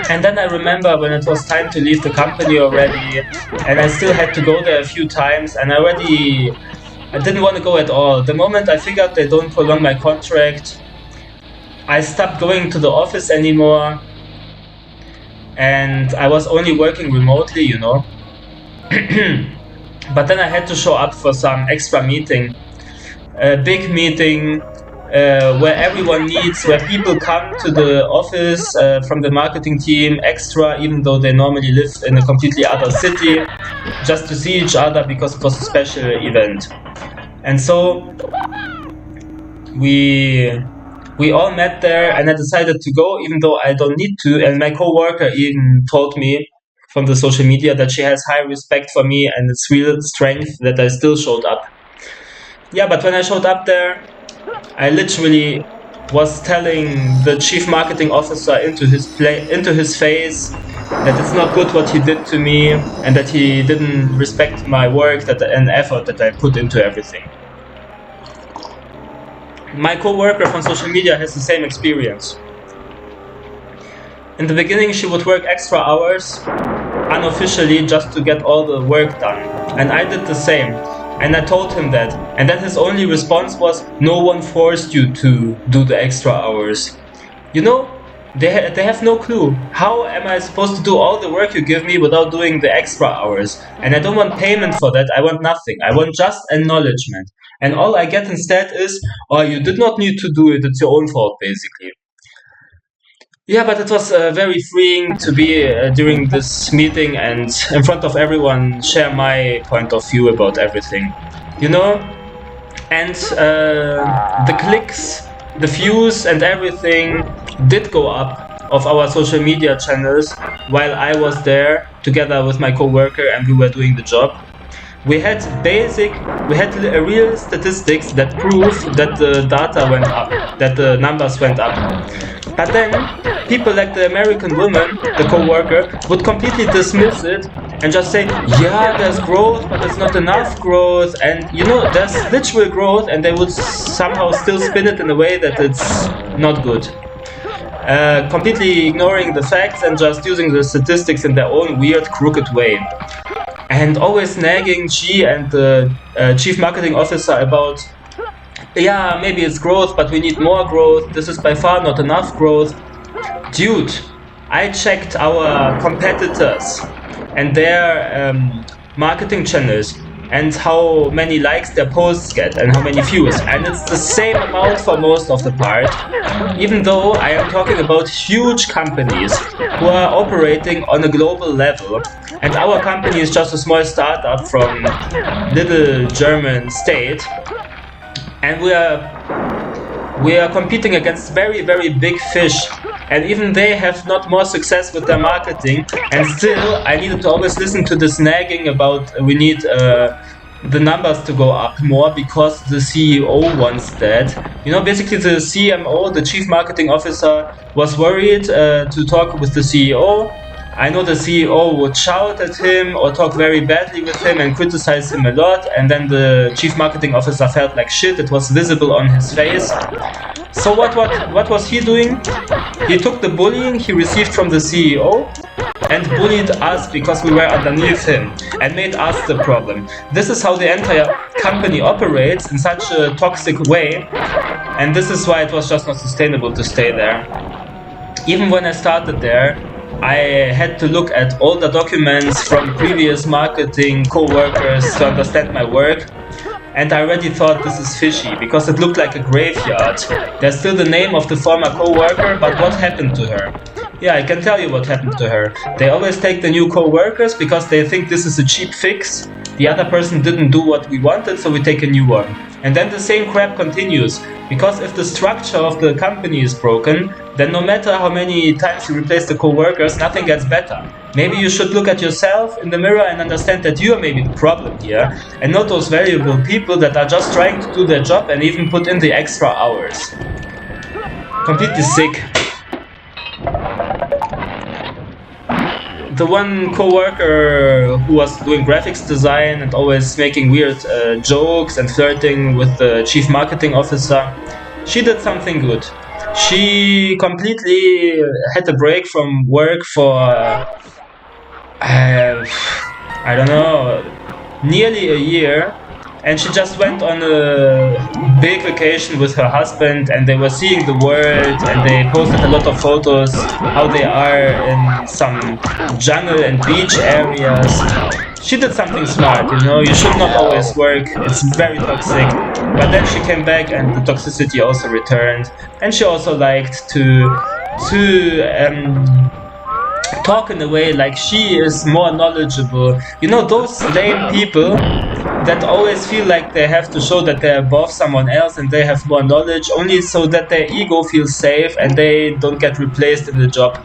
Speaker 1: And then I remember when it was time to leave the company already, and I still had to go there a few times, and I didn't want to go at all. The moment I figured they don't prolong my contract, I stopped going to the office anymore, and I was only working remotely, you know. But then I had to show up for some extra meeting, a big meeting where everyone meets, where people come to the office from the marketing team extra, even though they normally live in a completely other city, just to see each other because it was a special event. And so we all met there, and I decided to go even though I don't need to, and my co-worker even told me from the social media that she has high respect for me and it's real strength that I still showed up. Yeah, but when I showed up there, I literally was telling the chief marketing officer into his face that it's not good what he did to me, and that he didn't respect my work and effort that I put into everything. My co-worker from social media has the same experience. In the beginning, she would work extra hours, unofficially, just to get all the work done. And I did the same. And I told him that. And then his only response was, no one forced you to do the extra hours. You know, they have no clue. How am I supposed to do all the work you give me without doing the extra hours? And I don't want payment for that. I want nothing. I want just acknowledgement. And all I get instead is, oh, you did not need to do it. It's your own fault, basically. Yeah, but it was very freeing to be during this meeting and in front of everyone share my point of view about everything, you know? And the clicks, the views and everything did go up of our social media channels while I was there together with my co-worker and we were doing the job. We had real statistics that prove that the data went up, that the numbers went up. But then, people like the American woman, the co-worker, would completely dismiss it and just say, yeah, there's growth, but there's not enough growth, and you know, there's literal growth, and they would somehow still spin it in a way that it's not good. Completely ignoring the facts and just using the statistics in their own weird, crooked way. And always nagging she and the chief marketing officer about, yeah, maybe it's growth, but we need more growth. This is by far not enough growth. Dude, I checked our competitors and their marketing channels and how many likes their posts get and how many views. And it's the same amount for most of the part, even though I am talking about huge companies who are operating on a global level. And our company is just a small startup from little German state. And we are competing against very, very big fish. And even they have not more success with their marketing. And still, I needed to always listen to this nagging about we need the numbers to go up more because the CEO wants that. You know, basically the CMO, the Chief Marketing Officer, was worried to talk with the CEO. I know the CEO would shout at him or talk very badly with him and criticize him a lot, and then the chief marketing officer felt like shit. It was visible on his face. So what was he doing? He took the bullying he received from the CEO and bullied us because we were underneath him and made us the problem. This is how the entire company operates, in such a toxic way, and this is why it was just not sustainable to stay there. Even when I started there, I had to look at all the documents from previous marketing co-workers to understand my work. And I already thought this is fishy, because it looked like a graveyard. There's still the name of the former co-worker, but what happened to her? Yeah, I can tell you what happened to her. They always take the new co-workers because they think this is a cheap fix. The other person didn't do what we wanted, so we take a new one. And then the same crap continues, because if the structure of the company is broken, then no matter how many times you replace the co-workers, nothing gets better. Maybe you should look at yourself in the mirror and understand that you are maybe the problem here, and not those valuable people that are just trying to do their job and even put in the extra hours. Completely sick. The one co-worker who was doing graphics design and always making weird jokes and flirting with the chief marketing officer, she did something good. She completely had a break from work for, I don't know, nearly a year, and she just went on a big vacation with her husband, and they were seeing the world, and they posted a lot of photos how they are in some jungle and beach areas. She did something smart, you know, you should not always work, it's very toxic. But then she came back and the toxicity also returned, and she also liked to talk in a way like she is more knowledgeable. You know, those lame people that always feel like they have to show that they're above someone else and they have more knowledge, only so that their ego feels safe and they don't get replaced in the job.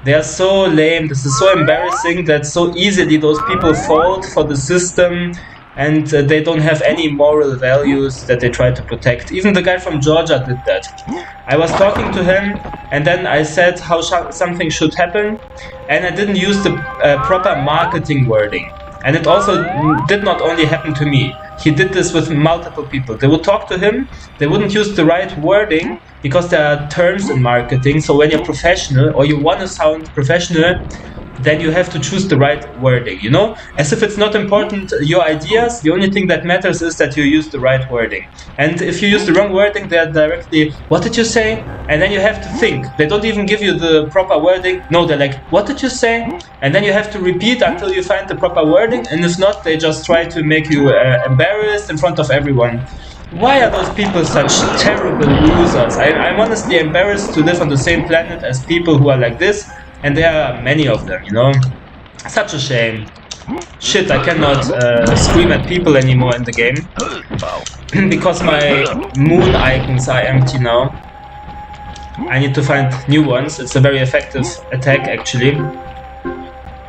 Speaker 1: They are so lame. This is so embarrassing that so easily those people fall for the system, and they don't have any moral values that they try to protect. Even the guy from Georgia did that. I was talking to him, and then I said how something should happen, and I didn't use the proper marketing wording. And it also did not only happen to me. He did this with multiple people. They would talk to him, they wouldn't use the right wording, because there are terms in marketing. So when you're professional, or you want to sound professional, then you have to choose the right wording, you know? As if it's not important, your ideas, the only thing that matters is that you use the right wording. And if you use the wrong wording, they're directly, what did you say? And then you have to think. They don't even give you the proper wording. No, they're like, what did you say? And then you have to repeat until you find the proper wording. And if not, they just try to make you embarrassed in front of everyone. Why are those people such terrible losers? I'm honestly embarrassed to live on the same planet as people who are like this. And there are many of them, you know? Such a shame. Shit, I cannot scream at people anymore in the game. Because my moon icons are empty now. I need to find new ones. It's a very effective attack, actually.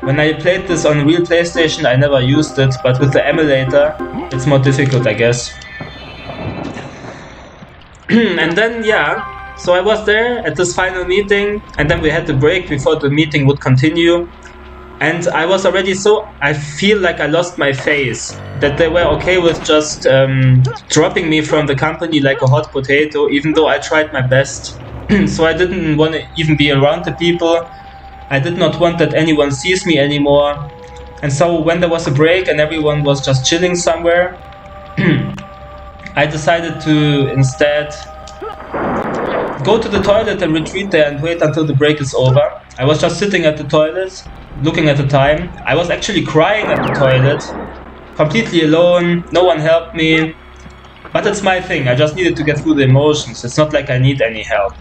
Speaker 1: When I played this on real PlayStation, I never used it, but with the emulator, it's more difficult, I guess. And then, yeah. So I was there at this final meeting, and then we had the break before the meeting would continue. And I was already I feel like I lost my face. That they were okay with just dropping me from the company like a hot potato, even though I tried my best. So I didn't want to even be around the people. I did not want that anyone sees me anymore. And so when there was a break and everyone was just chilling somewhere, I decided to instead go to the toilet and retreat there and wait until the break is over. I was just sitting at the toilet, looking at the time. I was actually crying at the toilet, completely alone, no one helped me. But it's my thing, I just needed to get through the emotions. It's not like I need any help.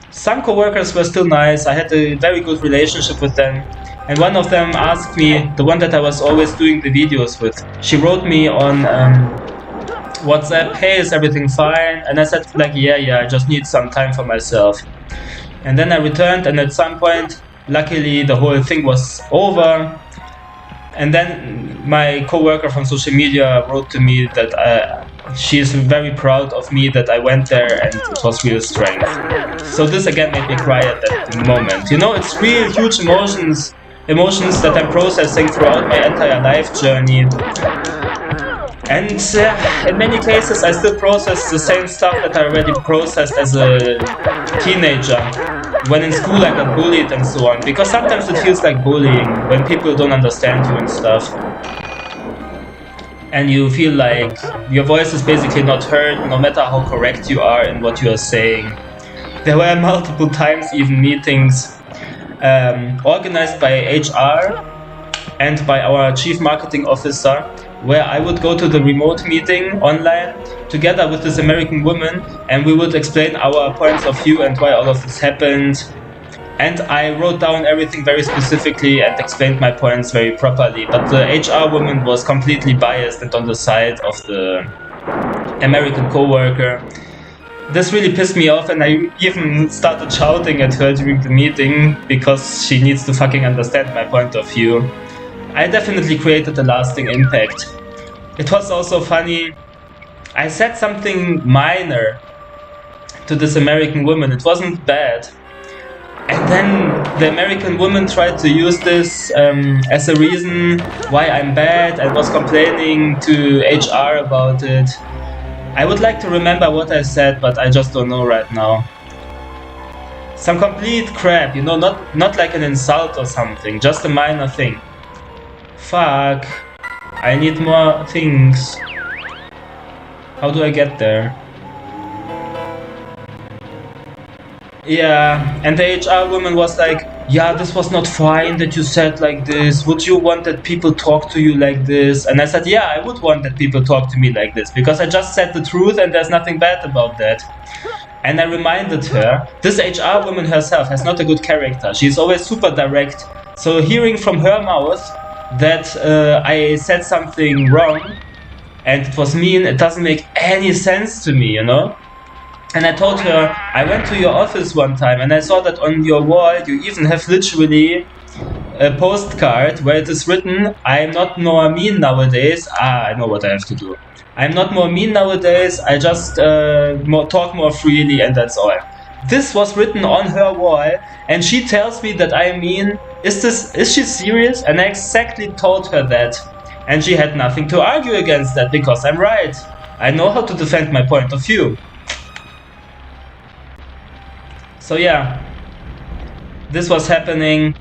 Speaker 1: Some co-workers were still nice, I had a very good relationship with them. And one of them asked me, the one that I was always doing the videos with, she wrote me on WhatsApp, hey, is everything fine? And I said like, yeah, I just need some time for myself. And then I returned, and at some point, luckily the whole thing was over. And then my co-worker from social media wrote to me that she is very proud of me that I went there, and it was real strength. So this again made me cry at that moment. You know, it's real huge emotions emotions that I'm processing throughout my entire life journey. And in many cases, I still process the same stuff that I already processed as a teenager. When in school, I got bullied and so on. Because sometimes it feels like bullying when people don't understand you and stuff. And you feel like your voice is basically not heard, no matter how correct you are in what you are saying. There were multiple times, even meetings organized by HR and by our chief marketing officer, where I would go to the remote meeting online together with this American woman, and we would explain our points of view and why all of this happened. And I wrote down everything very specifically and explained my points very properly. But the HR woman was completely biased and on the side of the American coworker. This really pissed me off, and I even started shouting at her during the meeting because she needs to fucking understand my point of view. I definitely created a lasting impact. It was also funny. I said something minor to this American woman. It wasn't bad. And then the American woman tried to use this as a reason why I'm bad and was complaining to HR about it. I would like to remember what I said, but I just don't know right now. Some complete crap, you know, not like an insult or something, just a minor thing. Fuck. I need more things. How do I get there? Yeah, and the HR woman was like, yeah, this was not fine that you said like this. Would you want that people talk to you like this? And I said, yeah, I would want that people talk to me like this, because I just said the truth and there's nothing bad about that. And I reminded her, this HR woman herself has not a good character. She's always super direct. So hearing from her mouth that I said something wrong and it was mean, it doesn't make any sense to me, you know? And I told her, I went to your office one time and I saw that on your wall you even have literally a postcard where it is written, I'm not more mean nowadays. I know what I have to do. I'm not more mean nowadays, I just talk more freely and that's all. This was written on her wall and she tells me that I mean, is she serious? And I exactly told her that. And she had nothing to argue against that because I'm right. I know how to defend my point of view. So yeah, this was happening,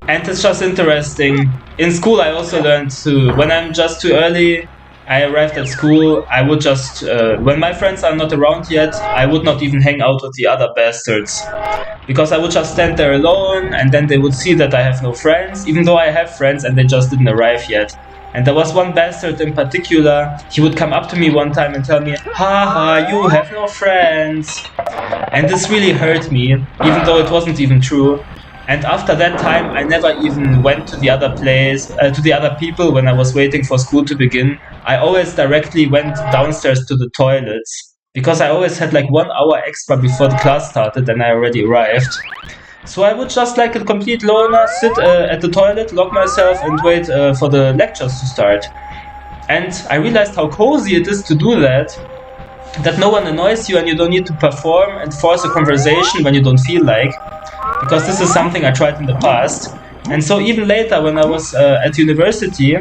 Speaker 1: and it's just interesting. In school I also learned to, when I'm just too early, I arrived at school, I would just, when my friends are not around yet, I would not even hang out with the other bastards. Because I would just stand there alone, and then they would see that I have no friends, even though I have friends and they just didn't arrive yet. And there was one bastard in particular, he would come up to me one time and tell me, haha, you have no friends. And this really hurt me, even though it wasn't even true. And after that time, I never even went to the other place, to the other people when I was waiting for school to begin. I always directly went downstairs to the toilets, because I always had like 1 hour extra before the class started and I already arrived. So I would just, like a complete loner, sit at the toilet, lock myself and wait for the lectures to start. And I realized how cozy it is to do that no one annoys you and you don't need to perform and force a conversation when you don't feel like. Because this is something I tried in the past. And so even later when I was at university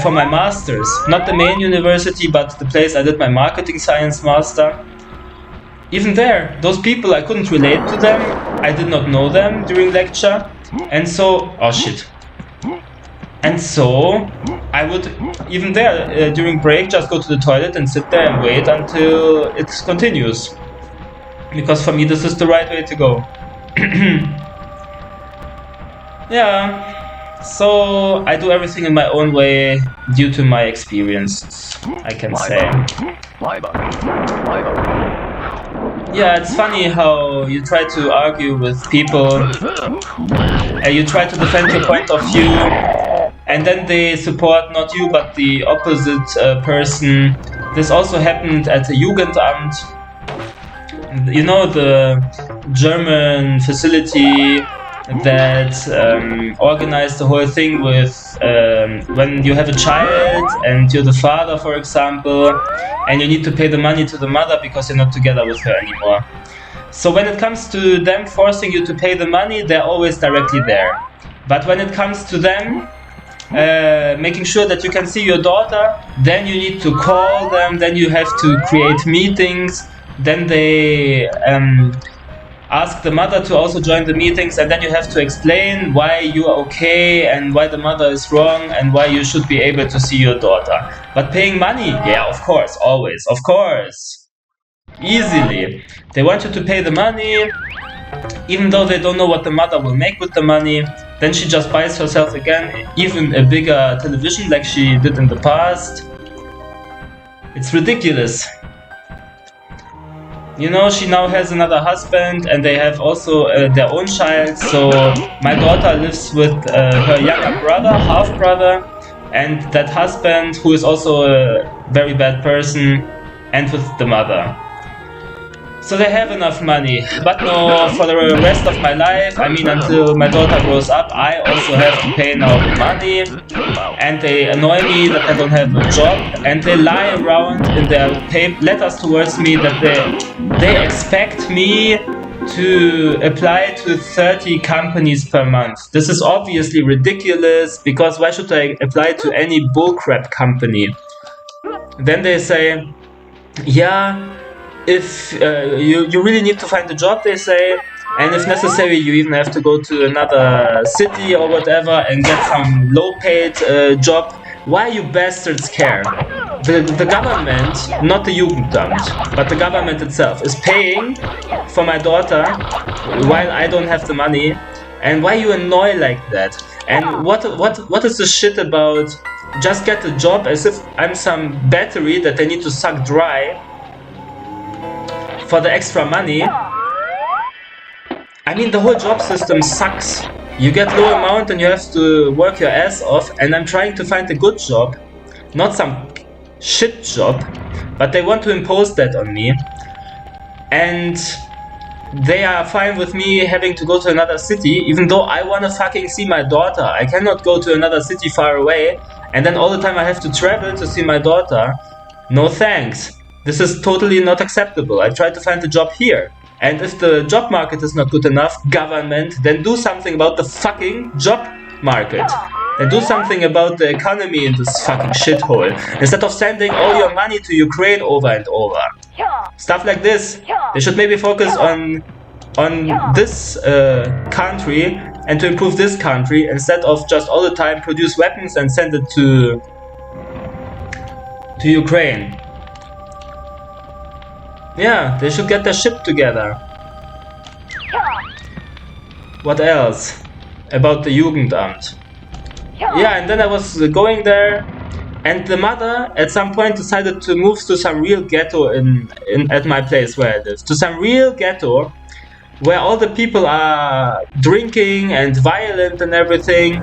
Speaker 1: for my masters, not the main university but the place I did my marketing science master, even there, those people, I couldn't relate to them, I did not know them during lecture, and so, oh shit. And so, I would, even there, during break, just go to the toilet and sit there and wait until it continues. Because for me, this is the right way to go. Yeah, so I do everything in my own way due to my experience, I can say. Yeah, it's funny how you try to argue with people, you try to defend your point of view, and then they support not you but the opposite person. This also happened at the Jugendamt, you know, the German facility that organized the whole thing with when you have a child and you're the father, for example, and you need to pay the money to the mother because you're not together with her anymore. So when it comes to them forcing you to pay the money, they're always directly there. But when it comes to them making sure that you can see your daughter, then you need to call them, then you have to create meetings, then they ask the mother to also join the meetings, and then you have to explain why you are okay and why the mother is wrong and why you should be able to see your daughter. But paying money, yeah, of course, always, of course, easily. They want you to pay the money, even though they don't know what the mother will make with the money. Then she just buys herself again even a bigger television like she did in the past. It's ridiculous. You know, she now has another husband and they have also their own child. So my daughter lives with her younger brother, half brother, and that husband who is also a very bad person, and with the mother. So they have enough money, but no, for the rest of my life, I mean until my daughter grows up, I also have to pay now money, and they annoy me that I don't have a job, and they lie around in their letters towards me that they expect me to apply to 30 companies per month. This is obviously ridiculous, because why should I apply to any bullcrap company? Then they say, yeah, if you really need to find a job, they say, and if necessary you even have to go to another city or whatever and get some low-paid job. Why you bastards care? The government, not the Jugendamt, but the government itself is paying for my daughter while I don't have the money. And why you annoy like that? And what is the shit about just get a job as if I'm some battery that they need to suck dry for the extra money? I mean, the whole job system sucks. You get low amount and you have to work your ass off, and I'm trying to find a good job, not some shit job, but they want to impose that on me. And they are fine with me having to go to another city, even though I want to fucking see my daughter. I cannot go to another city far away, and then all the time I have to travel to see my daughter. No thanks. This is totally not acceptable. I tried to find a job here. And if the job market is not good enough, government, then do something about the fucking job market. Then do something about the economy in this fucking shithole. Instead of sending all your money to Ukraine over and over. Stuff like this. They should maybe focus on this country and to improve this country, instead of just all the time produce weapons and send it to Ukraine. Yeah, they should get their shit together. What else about the Jugendamt? Yeah, and then I was going there, and the mother at some point decided to move to some real ghetto at my place where I live. To some real ghetto where all the people are drinking and violent and everything.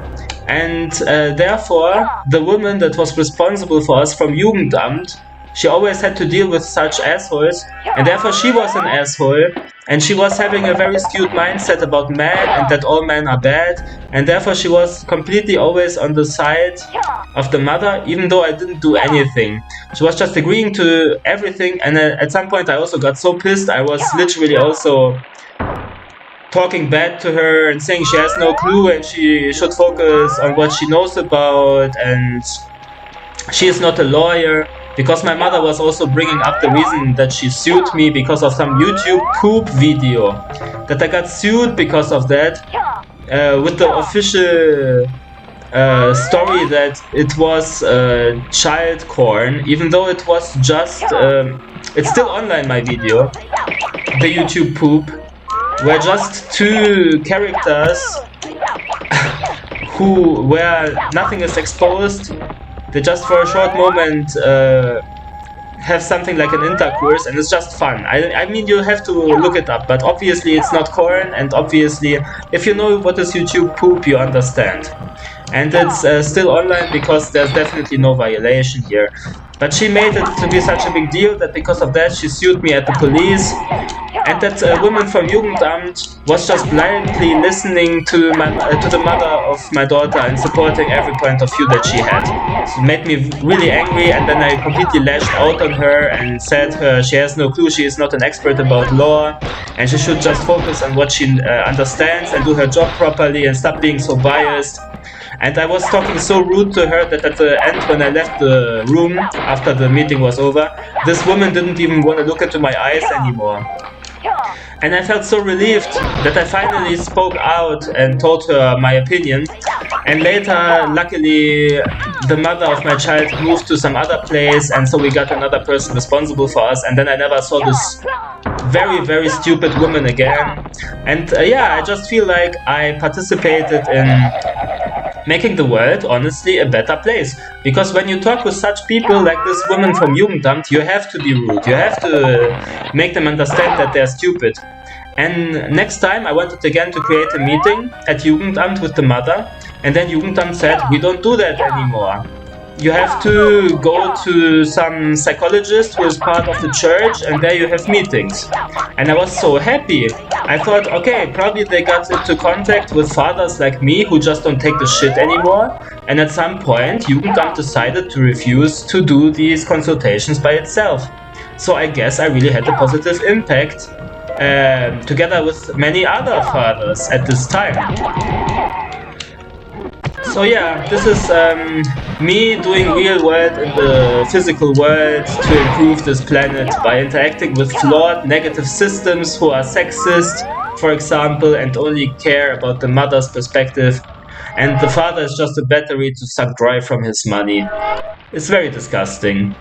Speaker 1: And therefore, the woman that was responsible for us from Jugendamt, she always had to deal with such assholes, and therefore she was an asshole, and she was having a very skewed mindset about men and that all men are bad, and therefore she was completely always on the side of the mother, even though I didn't do anything. She was just agreeing to everything, and at some point I also got so pissed, I was literally also talking bad to her and saying she has no clue and she should focus on what she knows about, and she is not a lawyer. Because my mother was also bringing up the reason that she sued me because of some YouTube poop video. That I got sued because of that, with the official story that it was child porn, even though it was just, it's still online, my video, the YouTube poop, were just two characters where nothing is exposed. They just for a short moment have something like an intercourse, and it's just fun. I mean, you have to look it up, but obviously it's not porn, and obviously if you know what is YouTube poop, you understand. And it's still online because there's definitely no violation here. But she made it to be such a big deal that because of that she sued me at the police, and that woman from Jugendamt was just blindly listening to the mother of my daughter and supporting every point of view that she had. So it made me really angry, and then I completely lashed out on her and said she has no clue, she is not an expert about law, and she should just focus on what she understands and do her job properly and stop being so biased. And I was talking so rude to her that at the end, when I left the room after the meeting was over, this woman didn't even want to look into my eyes anymore. And I felt so relieved that I finally spoke out and told her my opinion. And later, luckily, the mother of my child moved to some other place, and so we got another person responsible for us, and then I never saw this very, very stupid woman again. And yeah, I just feel like I participated in making the world, honestly, a better place. Because when you talk with such people like this woman from Jugendamt, you have to be rude. You have to make them understand that they're stupid. And next time I wanted again to create a meeting at Jugendamt with the mother, and then Jugendamt said, we don't do that anymore. You have to go to some psychologist who is part of the church, and there you have meetings. And I was so happy. I thought, okay, probably they got into contact with fathers like me who just don't take the shit anymore. And at some point, Jugendamt decided to refuse to do these consultations by itself. So I guess I really had a positive impact, together with many other fathers at this time. So yeah, this is me doing real world in the physical world to improve this planet by interacting with flawed negative systems who are sexist, for example, and only care about the mother's perspective, and the father is just a battery to suck dry from his money. It's very disgusting.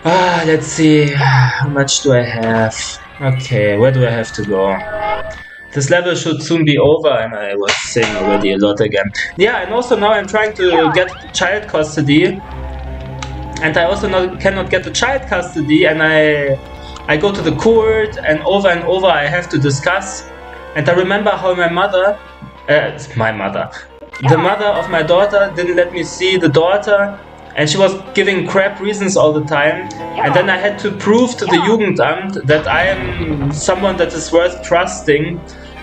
Speaker 1: Let's see, how much do I have? Okay, where do I have to go? This level should soon be over, and I was saying already a lot again. Yeah, and also now I'm trying to get child custody, and I also cannot get the child custody, and I go to the court, and over I have to discuss. And I remember how the mother of my daughter didn't let me see the daughter, and she was giving crap reasons all the time. And then I had to prove to the Jugendamt that I am someone that is worth trusting.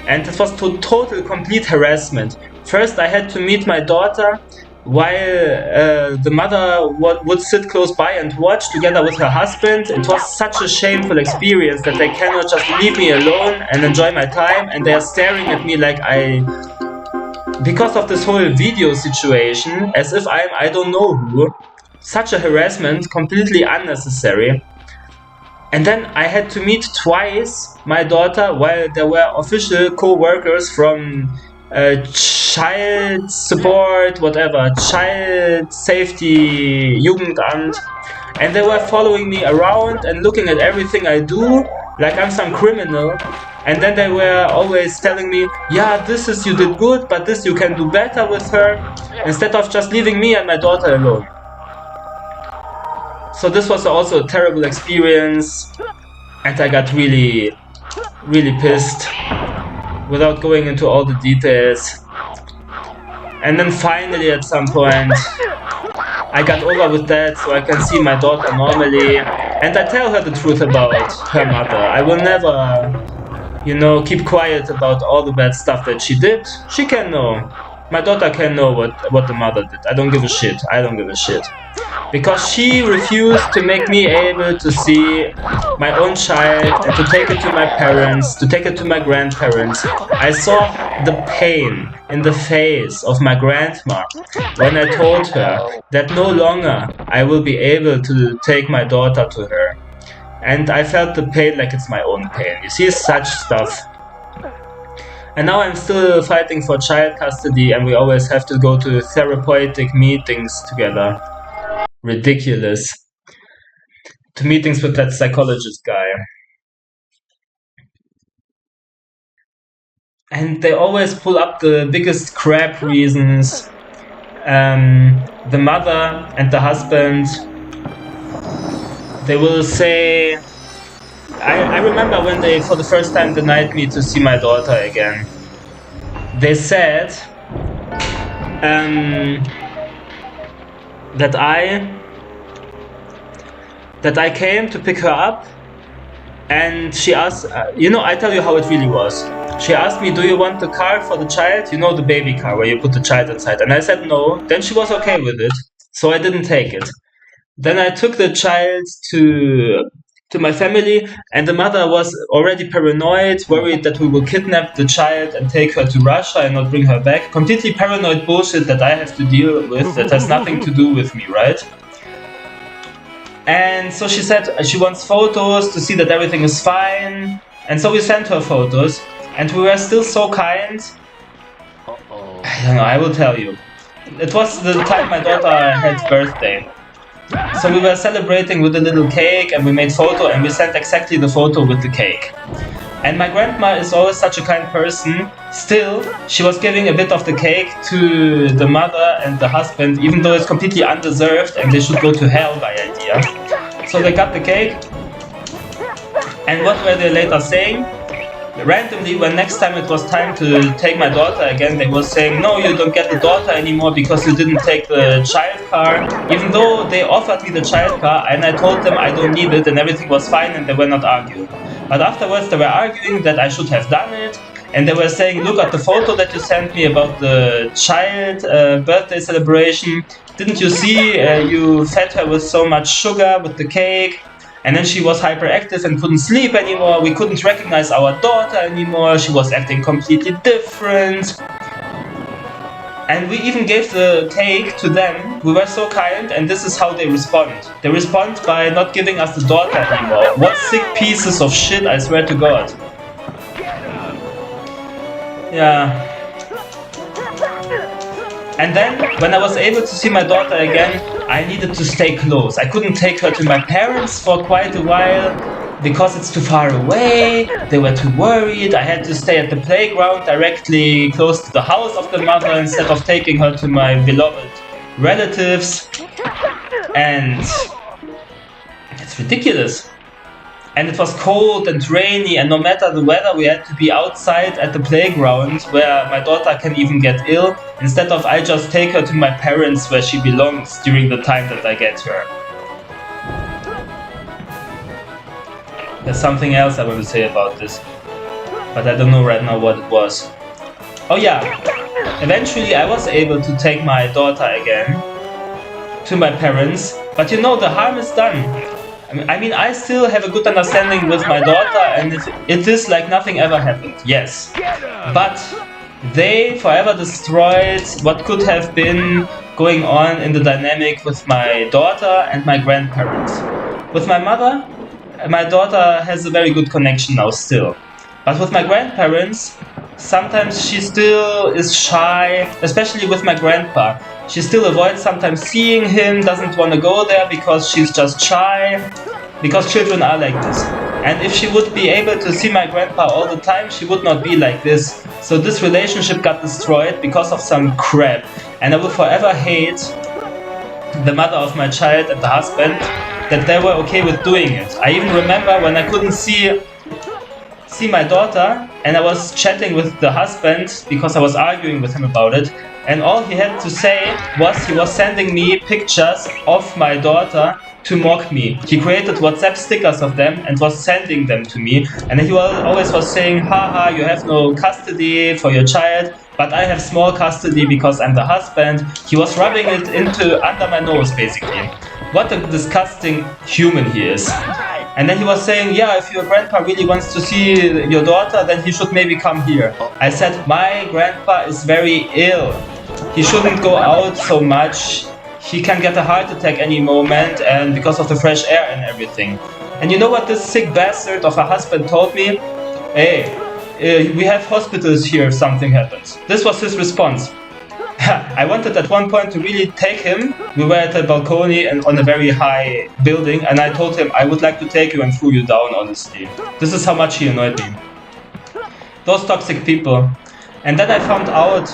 Speaker 1: And it was total, complete harassment. First I had to meet my daughter while the mother would sit close by and watch together with her husband. It was such a shameful experience that they cannot just leave me alone and enjoy my time. And they are staring at me like because of this whole video situation, as if I'm I don't know who. Such a harassment, completely unnecessary. And then I had to meet twice my daughter while there were official co-workers from child support, whatever, child safety, Jugendamt. And they were following me around and looking at everything I do like I'm some criminal. And then they were always telling me, yeah, this is you did good, but this you can do better with her, instead of just leaving me and my daughter alone. So this was also a terrible experience, and I got really, really pissed without going into all the details. And then finally at some point I got over with that, so I can see my daughter normally, and I tell her the truth about her mother. I will never, keep quiet about all the bad stuff that she did. She can know. My daughter can know what the mother did. I don't give a shit. I don't give a shit. Because she refused to make me able to see my own child and to take it to my parents, to take it to my grandparents. I saw the pain in the face of my grandma when I told her that no longer I will be able to take my daughter to her. And I felt the pain like it's my own pain. You see, such stuff. And now I'm still fighting for child custody, and we always have to go to therapeutic meetings together. Ridiculous. To meetings with that psychologist guy. And they always pull up the biggest crap reasons. The mother and the husband, they will say... I remember when they for the first time denied me to see my daughter again. They said that I came to pick her up And she asked, I tell you how it really was. She asked me, do you want the car for the child? You know, the baby car where you put the child inside. And I said no. Then she was okay with it. So I didn't take it. Then I took the child to my family, and the mother was already paranoid, worried that we will kidnap the child and take her to Russia and not bring her back. Completely paranoid bullshit that I have to deal with, that has nothing to do with me, right? And so she said she wants photos to see that everything is fine. And so we sent her photos, and we were still so kind. I don't know, I will tell you. It was the time my daughter had birthday. So we were celebrating with a little cake, and we made photo, and we sent exactly the photo with the cake. And my grandma is always such a kind person. Still, she was giving a bit of the cake to the mother and the husband, even though it's completely undeserved and they should go to hell by idea. So they got the cake. And what were they later saying? Randomly, when next time it was time to take my daughter again, they were saying, no, you don't get the daughter anymore because you didn't take the child car. Even though they offered me the child car, and I told them I don't need it and everything was fine, and they were not arguing. But afterwards they were arguing that I should have done it, and they were saying, look at the photo that you sent me about the child birthday celebration. Didn't you see you fed her with so much sugar with the cake? And then she was hyperactive and couldn't sleep anymore. We couldn't recognize our daughter anymore. She was acting completely different. And we even gave the cake to them. We were so kind, and this is how they respond. They respond by not giving us the daughter anymore. What sick pieces of shit, I swear to God. Yeah. And then, when I was able to see my daughter again, I needed to stay close. I couldn't take her to my parents for quite a while because it's too far away. They were too worried. I had to stay at the playground directly close to the house of the mother instead of taking her to my beloved relatives. And it's ridiculous. And it was cold and rainy, and no matter the weather, we had to be outside at the playground where my daughter can even get ill. Instead of I just take her to my parents where she belongs during the time that I get her. There's something else I want to say about this, but I don't know right now what it was. Oh yeah, eventually I was able to take my daughter again to my parents, but the harm is done. I mean, I still have a good understanding with my daughter, and it is like nothing ever happened, yes. But they forever destroyed what could have been going on in the dynamic with my daughter and my grandparents. With my mother, my daughter has a very good connection now still. But with my grandparents, sometimes she still is shy, especially with my grandpa. She still avoids sometimes seeing him, doesn't want to go there because she's just shy, because children are like this. And if she would be able to see my grandpa all the time, she would not be like this. So this relationship got destroyed because of some crap. And I will forever hate the mother of my child and the husband that they were okay with doing it. I even remember when I couldn't see my daughter, and I was chatting with the husband because I was arguing with him about it, and all he had to say was he was sending me pictures of my daughter to mock me. He created WhatsApp stickers of them and was sending them to me, and he always was saying, haha, you have no custody for your child, but I have small custody because I'm the husband. He was rubbing it under my nose, basically. What a disgusting human he is. And then he was saying, yeah, if your grandpa really wants to see your daughter, then he should maybe come here. I said, my grandpa is very ill. He shouldn't go out so much. He can get a heart attack any moment, and because of the fresh air and everything. And you know what this sick bastard of a husband told me? Hey, we have hospitals here if something happens. This was his response. I wanted at one point to really take him. We were at a balcony and on a very high building, and I told him I would like to take you and throw you down, honestly. This is how much he annoyed me. Those toxic people. And then I found out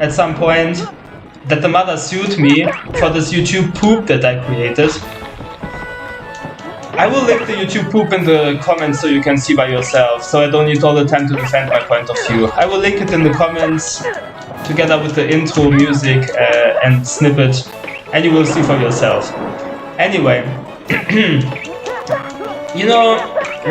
Speaker 1: at some point that the mother sued me for this YouTube poop that I created. I will link the YouTube poop in the comments so you can see by yourself, so I don't need all the time to defend my point of view. I will link it in the comments together with the intro music and snippet, and you will see for yourself. Anyway,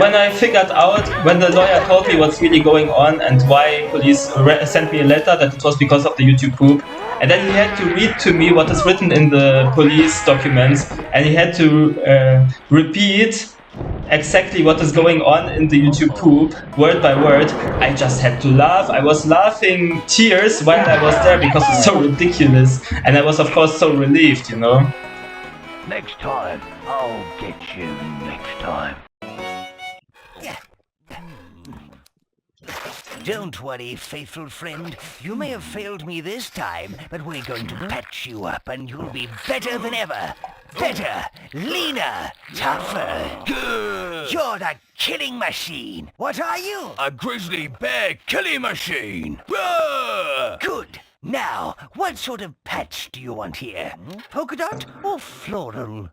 Speaker 1: when I figured out, when the lawyer told me what's really going on and why police sent me a letter, that it was because of the YouTube poop. And then he had to read to me what is written in the police documents, and he had to repeat exactly what is going on in the YouTube poop, word by word. I just had to laugh. I was laughing tears while I was there because it's so ridiculous. And I was, of course, so relieved, you know?
Speaker 4: Next time, I'll get you next time. Don't worry, faithful friend. You may have failed me this time, but we're going to patch you up and you'll be better than ever. Better, leaner, tougher.
Speaker 5: Good.
Speaker 4: You're a killing machine. What are you?
Speaker 5: A grizzly bear killing machine. Roar!
Speaker 4: Good. Now, what sort of patch do you want here? Polka dot or floral?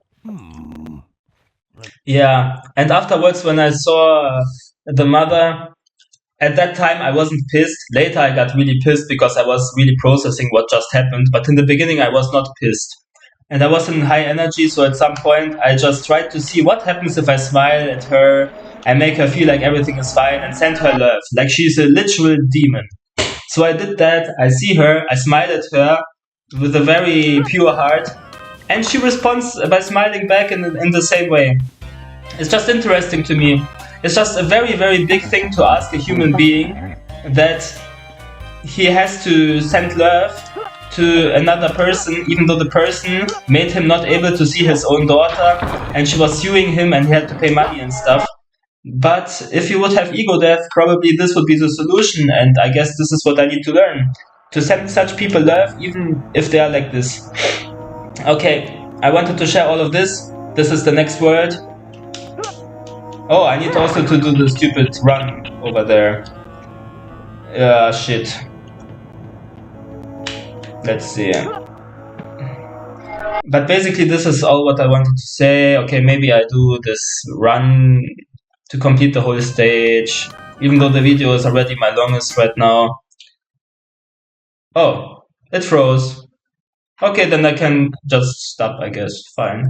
Speaker 1: Yeah, and afterwards when I saw the mother, at that time I wasn't pissed. Later I got really pissed because I was really processing what just happened. But in the beginning I was not pissed. And I was in high energy, so at some point I just tried to see what happens if I smile at her and make her feel like everything is fine and send her love, like she's a literal demon. So I did that, I see her, I smile at her with a very pure heart, and she responds by smiling back in the same way. It's just interesting to me. It's just a very, very big thing to ask a human being that he has to send love to another person, even though the person made him not able to see his own daughter, and she was suing him and he had to pay money and stuff. But if you would have ego death, probably this would be the solution, and I guess this is what I need to learn. To send such people love, even if they are like this. Okay, I wanted to share all of this. This is the next word. Oh, I need also to do the stupid run over there. Shit. Let's see. But basically this is all what I wanted to say. Okay, maybe I do this run to complete the whole stage, even though the video is already my longest right now. Oh, it froze. Okay, then I can just stop, I guess. Fine.